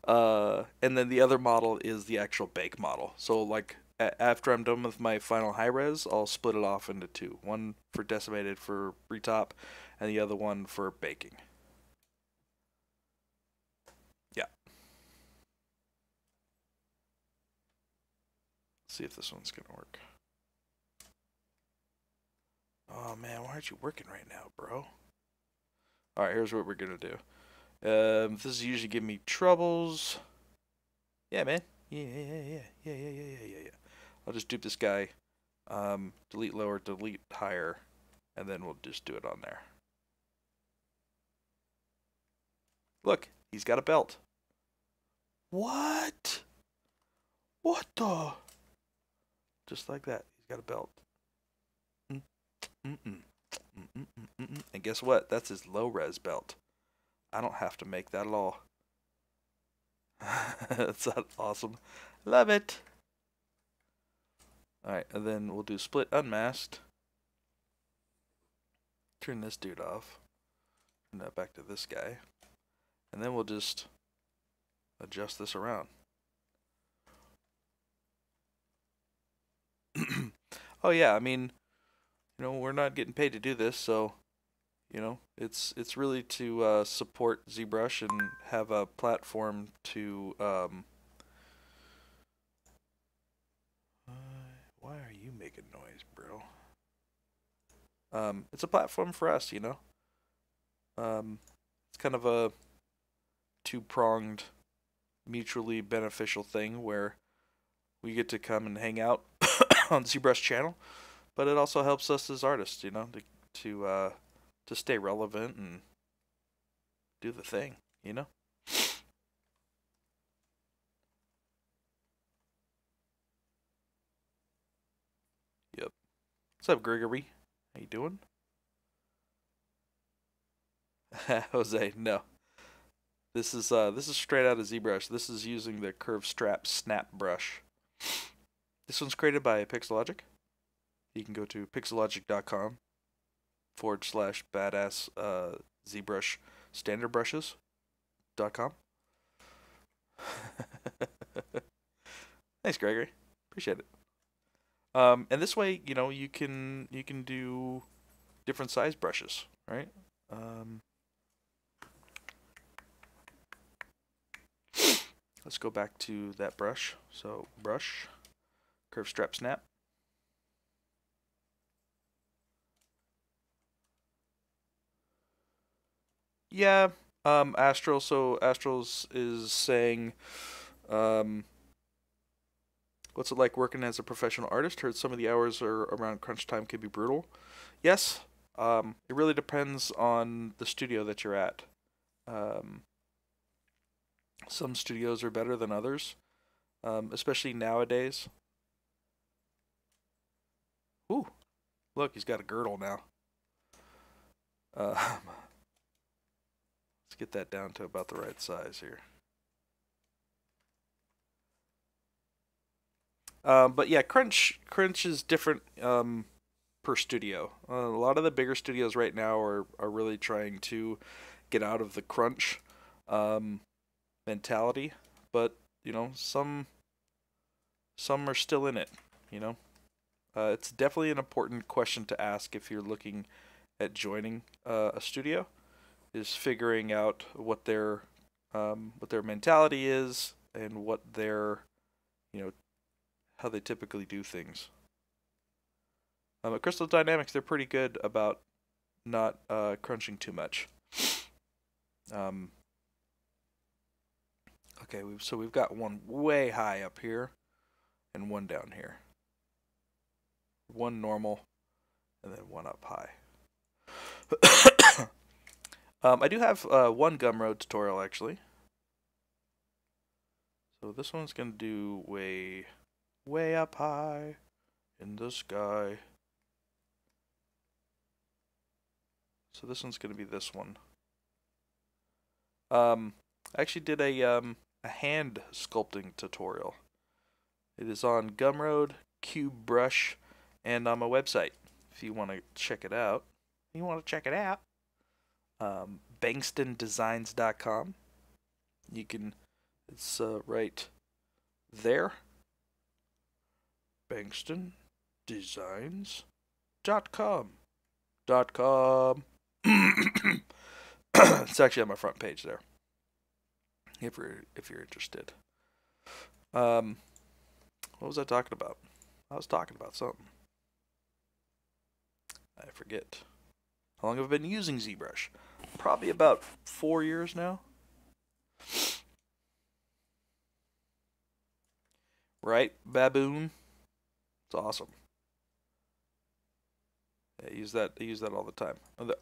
And then the other model is the actual bake model. So like after I'm done with my final high res, I'll split it off into two. One for decimated for retop, and the other one for baking. Yeah. Let's see if this one's gonna work. Oh man, why aren't you working right now, bro? All right, here's what we're gonna do. This is usually giving me troubles. Yeah, man. Yeah. I'll just dupe this guy. Delete lower, delete higher, and then we'll just do it on there. Look, he's got a belt. What? What the? Just like that, he's got a belt. And guess what? That's his low res belt. I don't have to make that at all. That's awesome. Love it. Alright, and then we'll do split unmasked. Turn this dude off. Turn that back to this guy. And then we'll just adjust this around. Oh yeah, I mean, you know, we're not getting paid to do this, so you know, it's really to support ZBrush and have a platform to why are you making noise, bro? It's a platform for us, you know. It's kind of a two-pronged, mutually beneficial thing where we get to come and hang out on ZBrush channel, but it also helps us as artists, you know, to stay relevant and do the thing, you know. Yep. What's up, Gregory? How you doing? Jose, no. This is straight out of ZBrush. This is using the curve strap snap brush. This one's created by Pixelogic. You can go to pixelogic.com/badass ZBrush standard brushes.com. Thanks, Gregory. Appreciate it. And this way, you know, you can do different size brushes, right? Let's go back to that brush. So brush, curve strap snap. Yeah, Astral. So Astral's is saying, what's it like working as a professional artist? Heard some of the hours around crunch time can be brutal. Yes, it really depends on the studio that you're at. Some studios are better than others, especially nowadays. Ooh, look, he's got a girdle now. Let's get that down to about the right size here. But yeah, crunch is different per studio. A lot of the bigger studios right now are really trying to get out of the crunch mentality, but you know, some are still in it, you know. It's definitely an important question to ask if you're looking at joining a studio, is figuring out what their mentality is and what their, you know, how they typically do things. At Crystal Dynamics, they're pretty good about not crunching too much. Okay, so we've got one way high up here, and one down here. One normal, and then one up high. I do have one Gumroad tutorial actually. So this one's gonna do way up high in the sky. So this one's gonna be this one. I actually did a hand sculpting tutorial. It is on Gumroad, ZBrush, and on my website. If you want to check it out, Bengtsondesigns.com. You can, it's right there. Bengtsondesigns.com. It's actually on my front page there. If you're interested. What was I talking about? I was talking about something. I forget. How long have I been using ZBrush? Probably about 4 years now. Right, baboon? It's awesome. Yeah, I use that all the time. The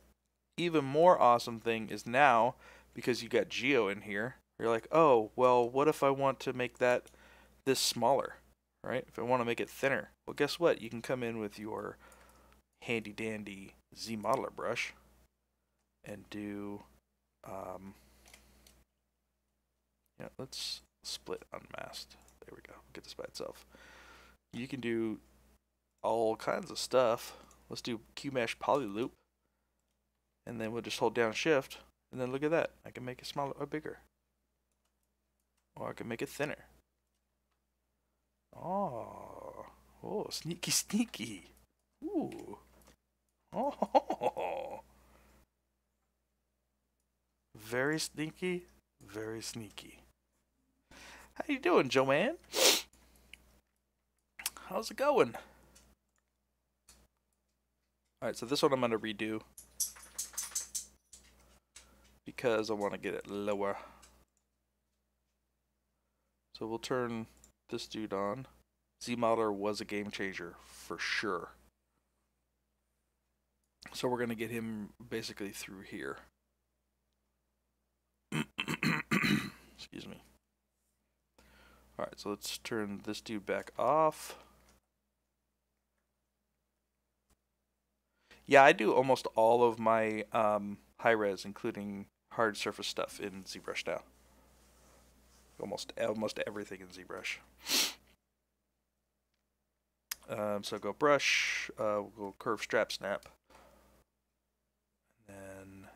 even more awesome thing is now, because you got Geo in here, you're like, oh, well, what if I want to make this smaller, right? If I want to make it thinner, well, guess what? You can come in with your handy dandy Z modeler brush and do, yeah, let's split unmasked. There we go. Get this by itself. You can do all kinds of stuff. Let's do QMesh poly loop, and then we'll just hold down shift, and then look at that. I can make it smaller or bigger, or I can make it thinner. Oh, sneaky, sneaky. Ooh. Oh. Very sneaky, very sneaky. How you doing, Joanne? How's it going? Alright, so this one I'm going to redo because I want to get it lower. So we'll turn this dude on. Z-Modeler was a game changer for sure. So we're going to get him basically through here. Excuse me. Alright, so let's turn this dude back off. Yeah, I do almost all of my high-res, including hard surface stuff, in ZBrush now. Almost everything in ZBrush. So go brush, we'll go curve strap snap. And then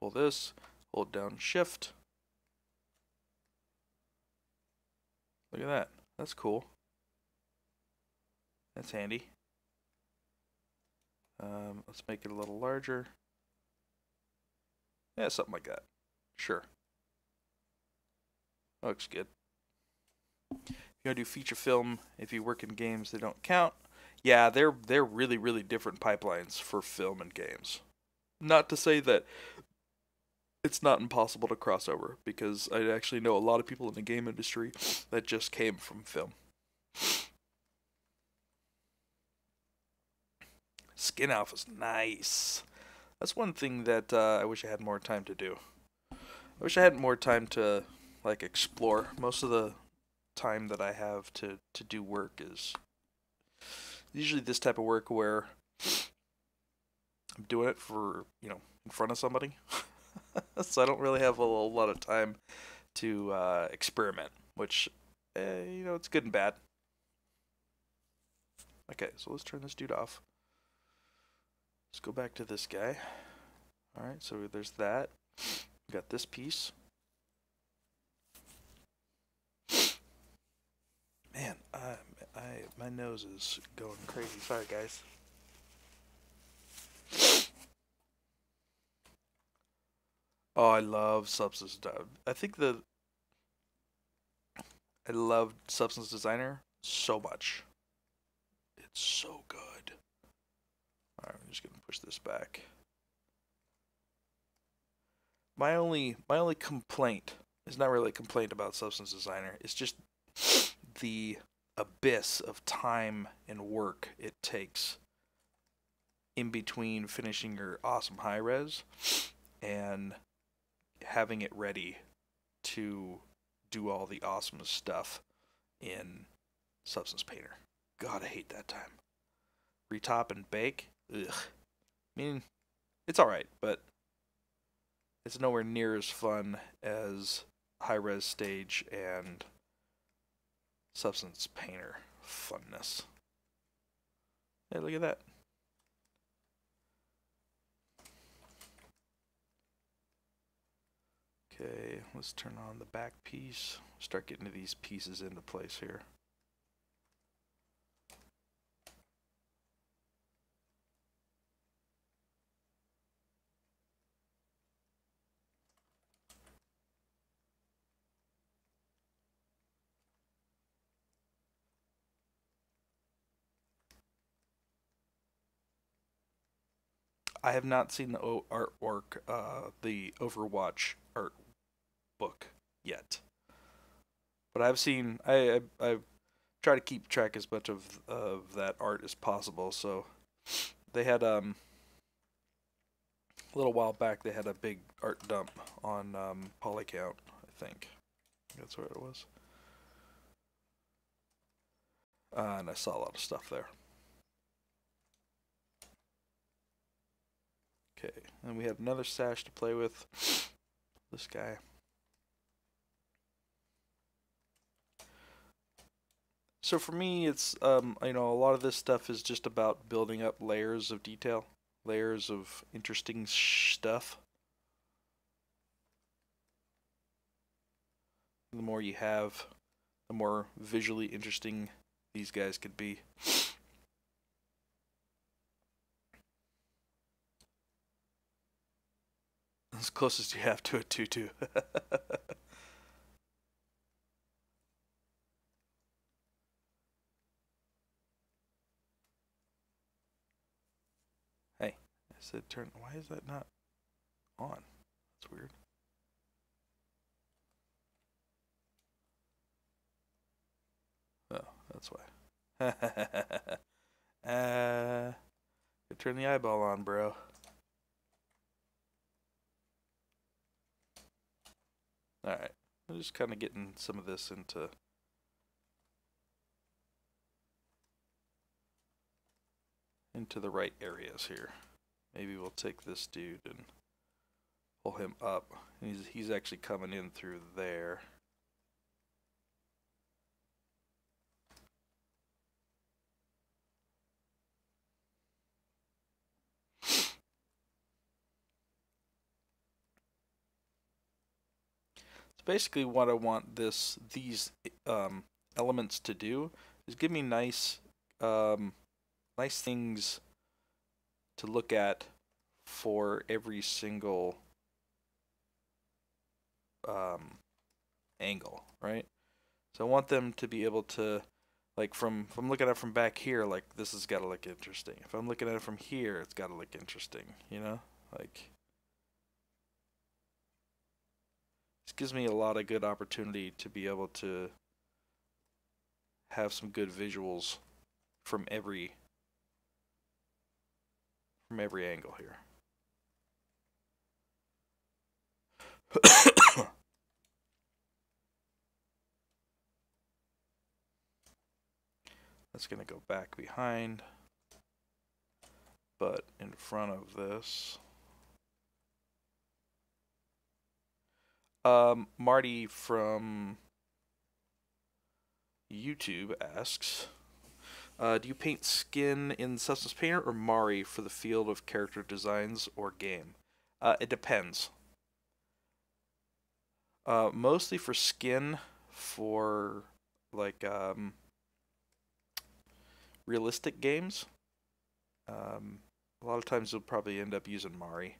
pull this, hold down shift. Look at that. That's cool. That's handy. Let's make it a little larger. Yeah, something like that. Sure. Looks good. If you're gonna do feature film, if you work in games, they don't count. Yeah, they're really, really different pipelines for film and games. Not to say that it's not impossible to cross over, because I actually know a lot of people in the game industry that just came from film. Skin alpha's nice. That's one thing that I wish I had more time to do. I wish I had more time to like explore. Most of the time that I have to do work is usually this type of work where I'm doing it for, you know, in front of somebody. So I don't really have a lot of time to experiment, which, you know, it's good and bad. Okay, so let's turn this dude off. Let's go back to this guy. Alright, so there's that. We got this piece. Man, my nose is going crazy. Sorry, guys. Oh, I love Substance Designer. I love Substance Designer so much. It's so good. Alright, I'm just gonna push this back. My only complaint It's not really a complaint about Substance Designer. It's just the abyss of time and work it takes in between finishing your awesome high res and having it ready to do all the awesome stuff in Substance Painter. God, I hate that time. Retop and bake? Ugh. I mean, it's alright, but it's nowhere near as fun as high res stage and Substance Painter funness. Hey, look at that. Okay, let's turn on the back piece. Start getting these pieces into place here. I have not seen the artwork, the Overwatch art book yet, but I've seen. I try to keep track as much of that art as possible. So they had a little while back. They had a big art dump on Polycount. I think that's where it was, and I saw a lot of stuff there. Okay, and we have another sash to play with. This guy. So for me, it's you know, a lot of this stuff is just about building up layers of detail, layers of interesting stuff. The more you have, the more visually interesting these guys could be. As close as you have to a tutu. Hey, I said turn. Why is that not on? That's weird. Oh, that's why. Turn the eyeball on, bro. Alright, I'm just kind of getting some of this into the right areas here. Maybe we'll take this dude and pull him up. He's actually coming in through there. So basically what I want these elements to do is give me nice nice things to look at for every single angle, right? So I want them to be able to, like, if I'm looking at it from back here, like, this has got to look interesting. If I'm looking at it from here, it's got to look interesting, you know? Like, this gives me a lot of good opportunity to be able to have some good visuals from every angle here. That's going to go back behind, but in front of this. Marty from YouTube asks, do you paint skin in Substance Painter or Mari for the field of character designs or game? It depends. Mostly for skin, for like realistic games. A lot of times you'll probably end up using Mari.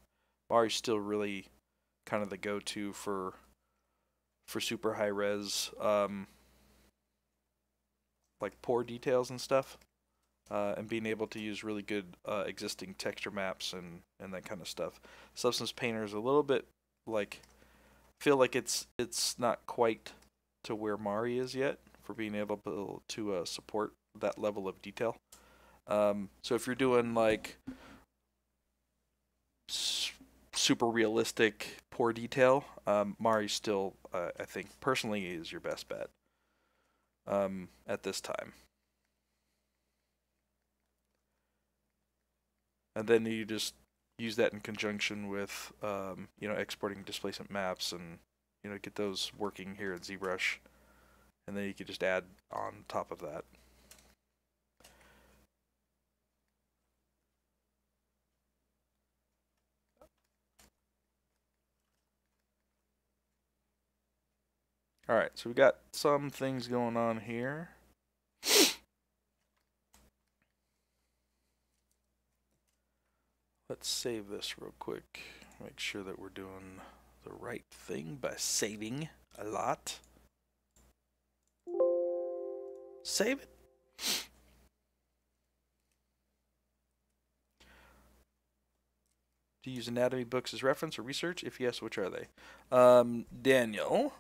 Mari's still really kind of the go-to for super high res, like pore details and stuff, and being able to use really good existing texture maps and that kind of stuff. Substance Painter is a little bit like feel like it's not quite to where Mari is yet for being able to support that level of detail. So if you're doing like super realistic, poor detail, Mari still, I think, personally is your best bet at this time. And then you just use that in conjunction with, exporting displacement maps and, get those working here in ZBrush. And then you can just add on top of that. Alright, so we got some things going on here. Let's save this real quick. Make sure that we're doing the right thing by saving a lot. Save it. Do you use anatomy books as reference or research? If yes, which are they? Daniel.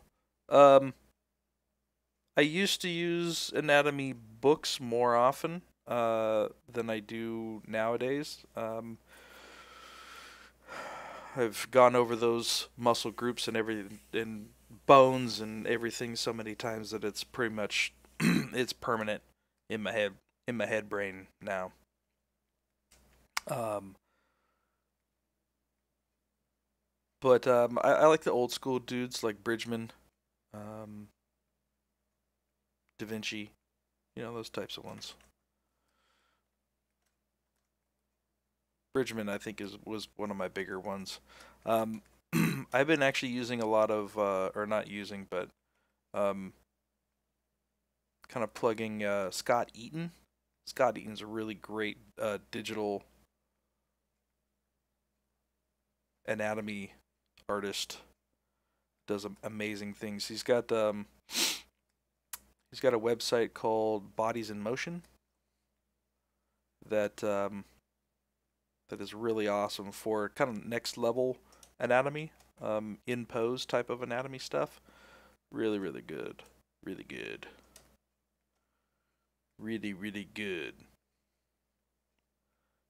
I used to use anatomy books more often than I do nowadays. I've gone over those muscle groups and everything, and bones and everything so many times that it's pretty much it's permanent in my head brain now. But I like the old school dudes like Bridgman, Da Vinci, those types of ones. Bridgman, I think, was one of my bigger ones. I've been actually using a lot of, or not using, but kind of plugging Scott Eaton. Scott Eaton's a really great digital anatomy artist. Does amazing things. He's got a website called Bodies in Motion that that is really awesome for kind of next level anatomy, in pose type of anatomy stuff. Really, really good. Really good. Really, really good.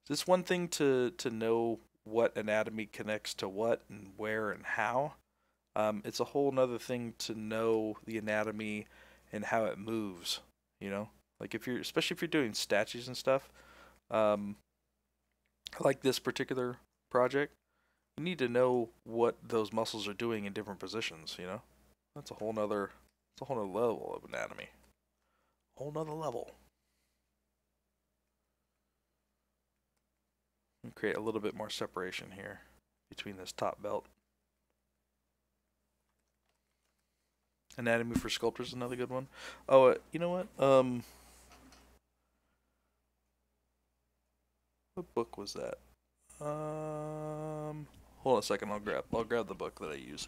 It's one thing to know what anatomy connects to what and where and how. It's a whole nother thing to know the anatomy and how it moves. Like especially if you're doing statues and stuff. Like this particular project, you need to know what those muscles are doing in different positions. That's a whole nother level of anatomy. Whole nother level. And create a little bit more separation here between this top belt. Anatomy for Sculptors is another good one. Oh, you know what? What book was that? Hold on a second. I'll grab the book that I use.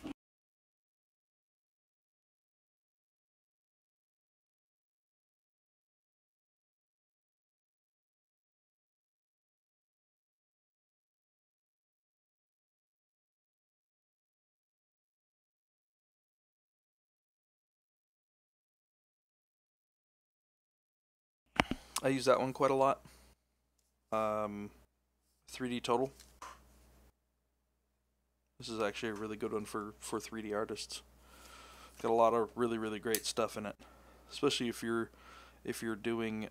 I use that one quite a lot. 3D Total. This is actually a really good one for 3D artists. Got a lot of really, really great stuff in it, especially if you're doing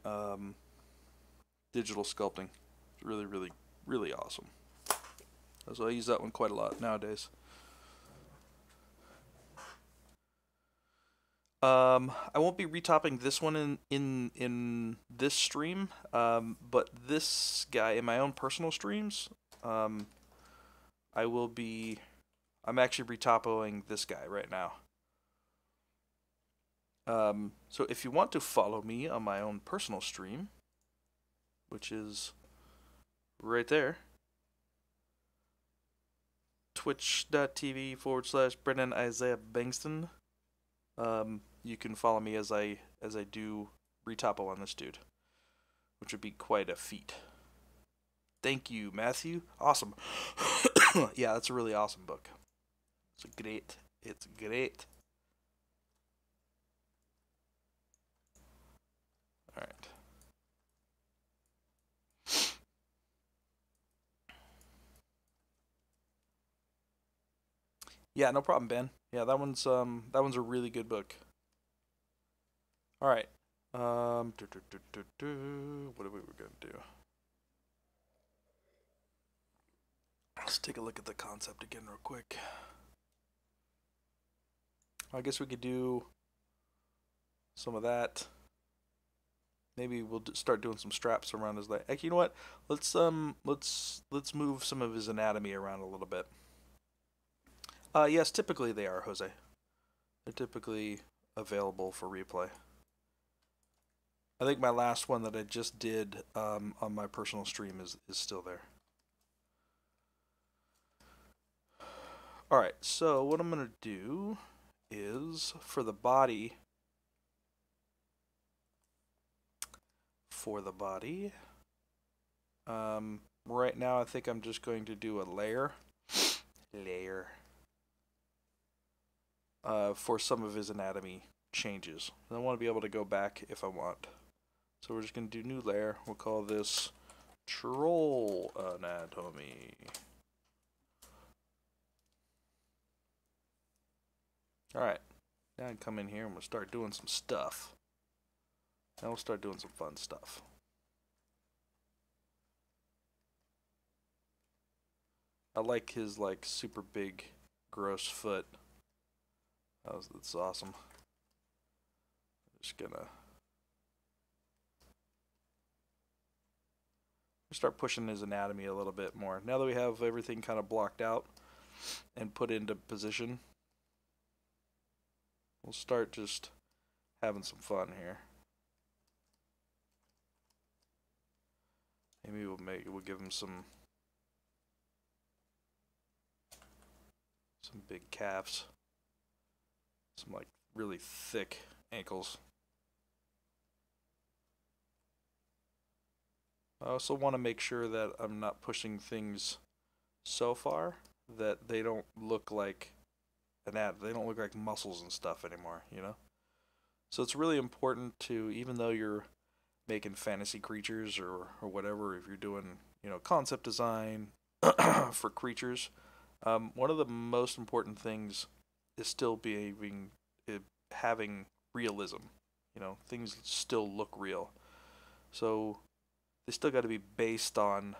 digital sculpting. It's really, really, really awesome. So I use that one quite a lot nowadays. I won't be retopping this one in this stream, but this guy in my own personal streams, I'm actually retopoing this guy right now. So if you want to follow me on my own personal stream, which is right there, twitch.tv/Brendon Isaiah Bengtson. You can follow me as I do retopo on this dude, which would be quite a feat. Thank you, Matthew. Awesome. Yeah, that's a really awesome book. It's It's great. All right. Yeah, no problem, Ben. Yeah, that one's a really good book. All right. What are we gonna do? Let's take a look at the concept again real quick. I guess we could do some of that. Maybe we'll start doing some straps around his leg. Actually, you know what? Let's move some of his anatomy around a little bit. Yes, typically they are, Jose. They're typically available for replay. I think my last one that I just did on my personal stream is still there. Alright, so what I'm going to do is for the body, right now I think I'm just going to do a layer for some of his anatomy changes. And I want to be able to go back if I want. So we're just going to do new layer. We'll call this troll anatomy. Alright, now I can come in here and we'll start doing some stuff. Now we'll start doing some fun stuff. I like his like super big gross foot. That's awesome. Just gonna start pushing his anatomy a little bit more. Now that we have everything kind of blocked out and put into position, we'll start just having some fun here. Maybe we'll give him some big calves, some like really thick ankles. I also want to make sure that I'm not pushing things so far that they don't look like they don't look like muscles and stuff anymore, you know? So it's really important to, even though you're making fantasy creatures or whatever, if you're doing, you know, concept design for creatures, one of the most important things is still having realism. You know, things still look real. So they still got to be based on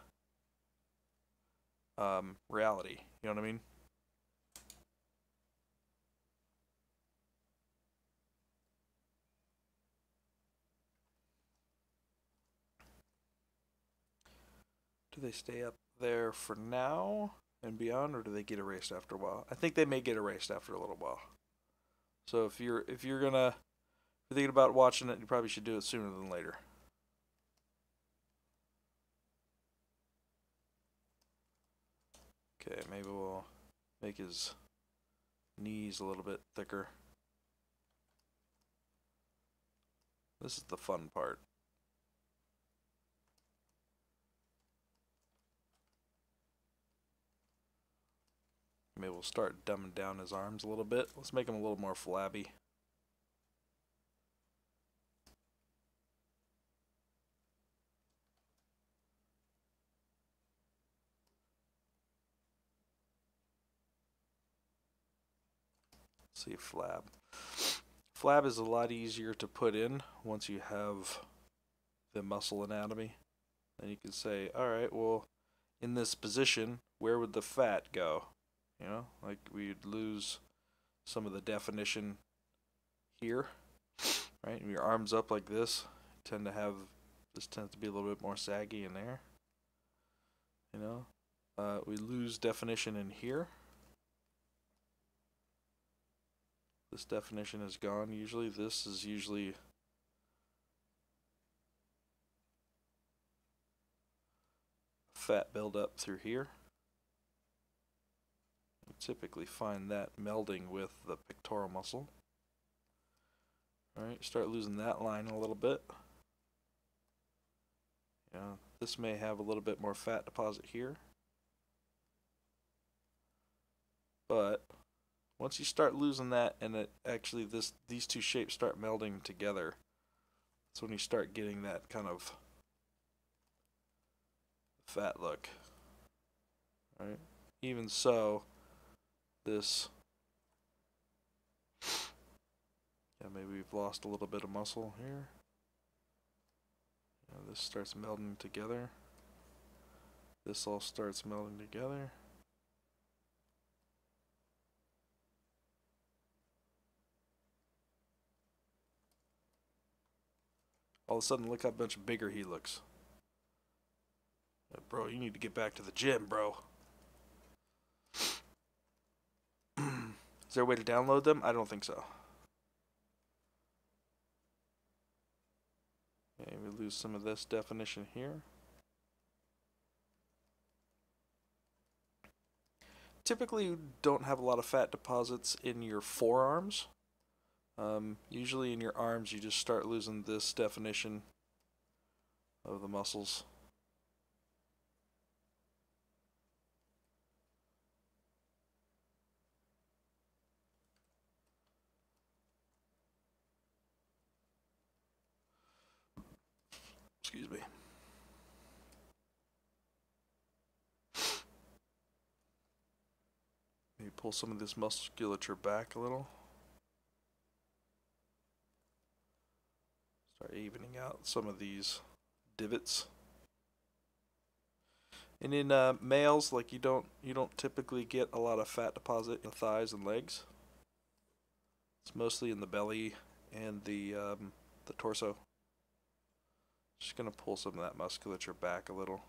reality. You know what I mean? Do they stay up there for now and beyond, or do they get erased after a while? I think they may get erased after a little while. So if you're thinking about watching it, you probably should do it sooner than later. Okay, maybe we'll make his knees a little bit thicker. This is the fun part. Maybe we'll start dumbing down his arms a little bit. Let's make him a little more flabby. Let's see, flab. Flab is a lot easier to put in once you have the muscle anatomy. Then you can say, alright, well, in this position, where would the fat go? You know, like we'd lose some of the definition here, right? Your arms up like this tends to be a little bit more saggy in there. You know, we lose definition in here. This definition is gone usually. This is usually fat buildup through here. You typically find that melding with the pectoral muscle. Alright, start losing that line a little bit. Yeah, this may have a little bit more fat deposit here. But Once you start losing that, and it actually these two shapes start melding together, that's when you start getting that kind of fat look. Right? Even so, this, yeah, maybe we've lost a little bit of muscle here. Yeah, this starts melding together. This all starts melding together. All of a sudden, look how much bigger he looks. Bro, you need to get back to the gym, bro. Is there a way to download them? I don't think so. Okay, we lose some of this definition here. Typically, you don't have a lot of fat deposits in your forearms. Usually in your arms, you just start losing this definition of the muscles. Excuse me. Maybe pull some of this musculature back a little. Start evening out some of these divots. And in males, like you don't typically get a lot of fat deposit in the thighs and legs. It's mostly in the belly and the torso. Just gonna pull some of that musculature back a little.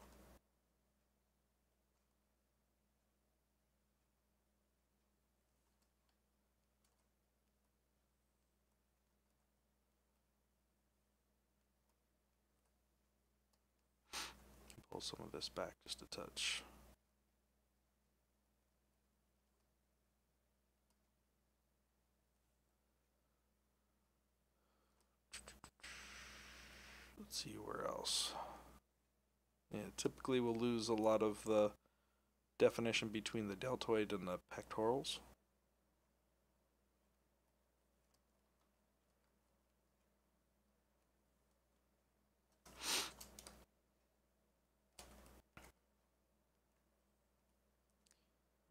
Pull some of this back just a touch. Let's see where else. Yeah, typically we'll lose a lot of the definition between the deltoid and the pectorals.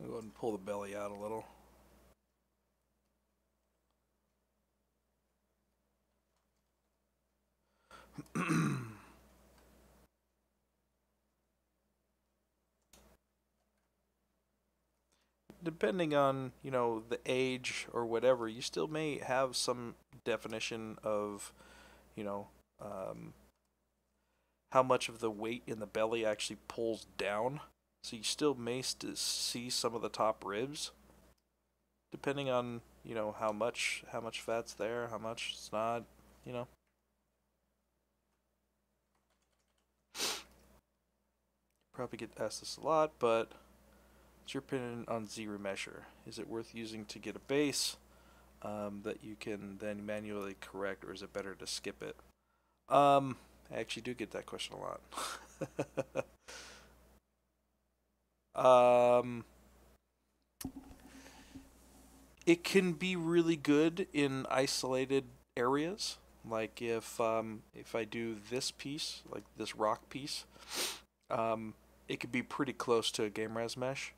I'll go ahead and pull the belly out a little. Depending on, you know, the age or whatever, you still may have some definition of, you know, how much of the weight in the belly actually pulls down. So you still may see some of the top ribs, depending on, you know, how much fat's there, how much it's not, you know. Probably get asked this a lot, but what's your opinion on ZBrush? Is it worth using to get a base that you can then manually correct, or is it better to skip it? I actually do get that question a lot. It can be really good in isolated areas. Like if I do this piece, like this rock piece, it could be pretty close to a game res mesh.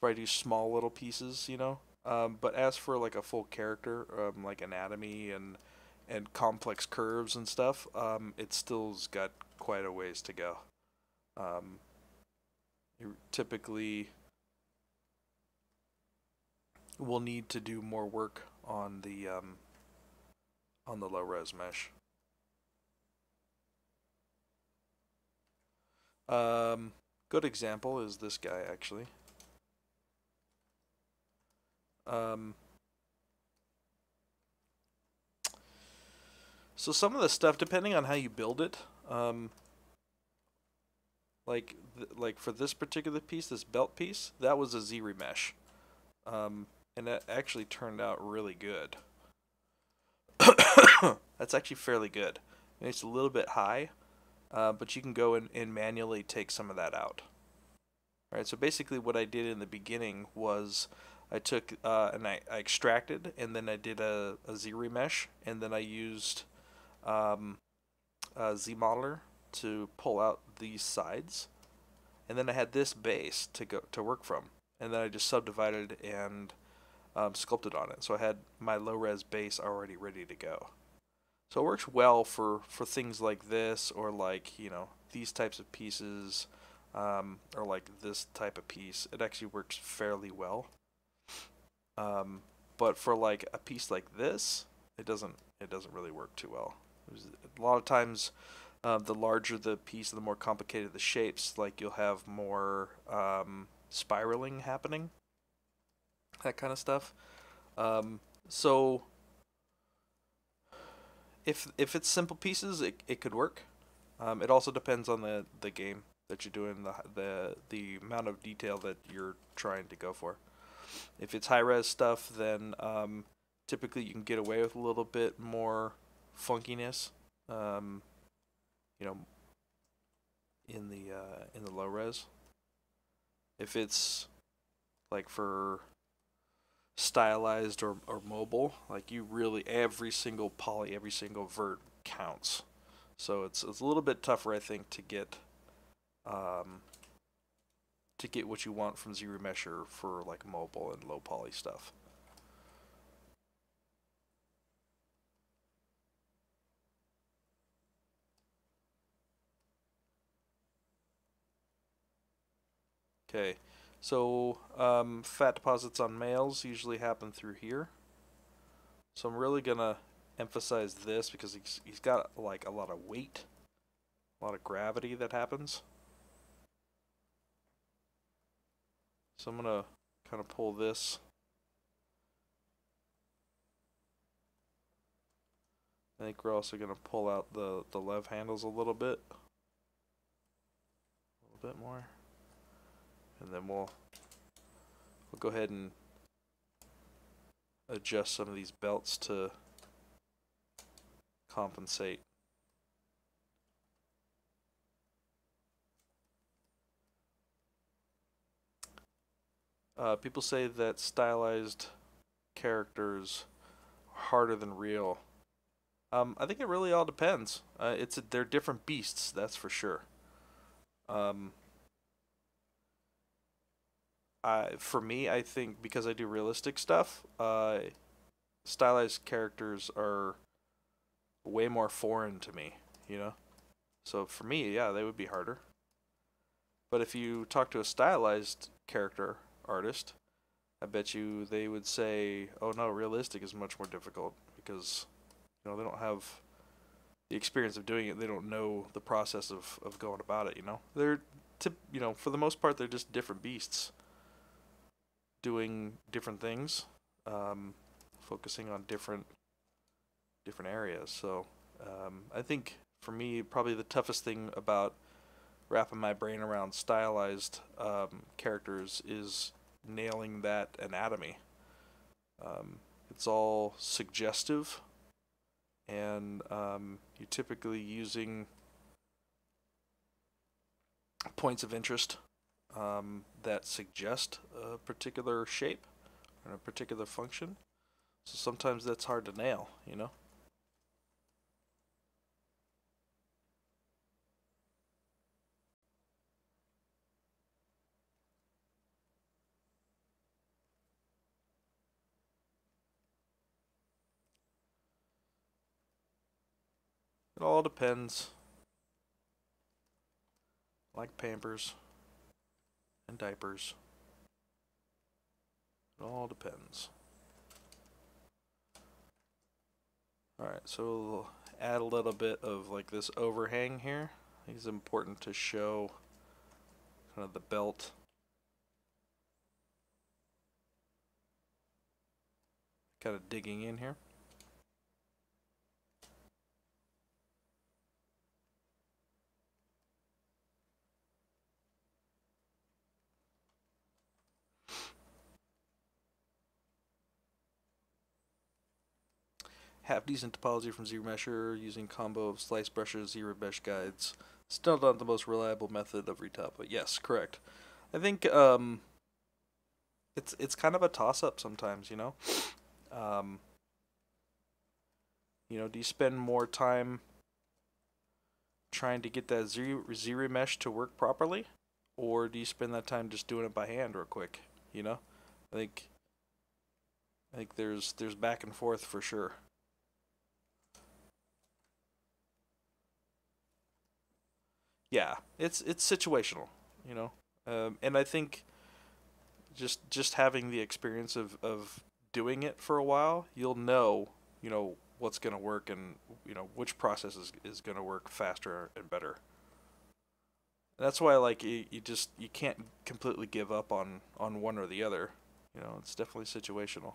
If I do small little pieces, you know. But as for like a full character, like anatomy and complex curves and stuff, it still's got quite a ways to go. You typically will need to do more work on the low res mesh. Good example is this guy actually. So some of the stuff, depending on how you build it, like for this particular piece, this belt piece, that was a ZBrush, and that actually turned out really good. That's actually fairly good. It's a little bit high, but you can go and manually take some of that out. All right, so basically what I did in the beginning was I took and I extracted, and then I did a Z remesh, and then I used um, a Z modeler to pull out these sides, and then I had this base to work from, and then I just subdivided and sculpted on it. So I had my low res base already ready to go. So it works well for things like this, or like, you know, these types of pieces, or like this type of piece. It actually works fairly well. Um, but for like a piece like this, it doesn't really work too well. A lot of times, the larger the piece, the more complicated the shapes. Like you'll have more spiraling happening, that kind of stuff. So if it's simple pieces, it could work. It also depends on the game that you're doing, the amount of detail that you're trying to go for. If it's high res stuff, then typically you can get away with a little bit more funkiness. Um, you know, in the low res. If it's like for stylized or mobile, like you really, every single poly, every single vert counts. So it's a little bit tougher, I think, um, to get what you want from ZRemesher for like mobile and low poly stuff. Okay, so fat deposits on males usually happen through here. So I'm really gonna emphasize this because he's got like a lot of weight, a lot of gravity that happens. So I'm gonna kind of pull this. I think we're also gonna pull out the lev handles a little bit more, and then we'll go ahead and adjust some of these belts to compensate. People say that stylized characters are harder than real. I think it really all depends. They're different beasts, that's for sure. Um, for me, I think because I do realistic stuff, stylized characters are way more foreign to me, you know? So for me, yeah, they would be harder. But if you talk to a stylized character artist, I bet you they would say, "Oh no, realistic is much more difficult because they don't have the experience of doing it. They don't know the process of going about it. For the most part, they're just different beasts doing different things, focusing on different areas. So I think for me, probably the toughest thing about wrapping my brain around stylized characters is nailing that anatomy. It's all suggestive, and you're typically using points of interest that suggest a particular shape or a particular function. So sometimes that's hard to nail, you know? It all depends. Like Pampers and diapers. It all depends. Alright, so we'll add a little bit of like this overhang here. I think it's important to show kind of the belt. Kind of digging in here. Half decent topology from ZBrush using combo of slice brushes, ZBrush guides. Still not the most reliable method of retop, but yes, correct. I think it's kind of a toss up sometimes, you know. Um, do you spend more time trying to get that Z mesh to work properly, or do you spend that time just doing it by hand real quick? You know, I think there's back and forth for sure. Yeah, it's situational, you know, and I think just having the experience of doing it for a while, you'll know, what's gonna work and which process is gonna work faster and better. That's why like you can't completely give up on one or the other. It's definitely situational.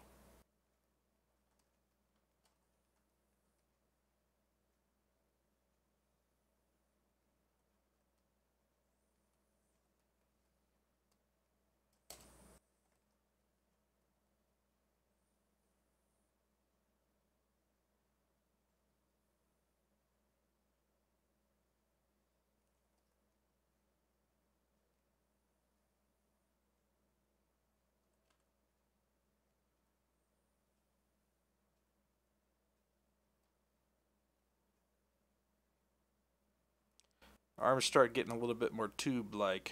Arms start getting a little bit more tube like.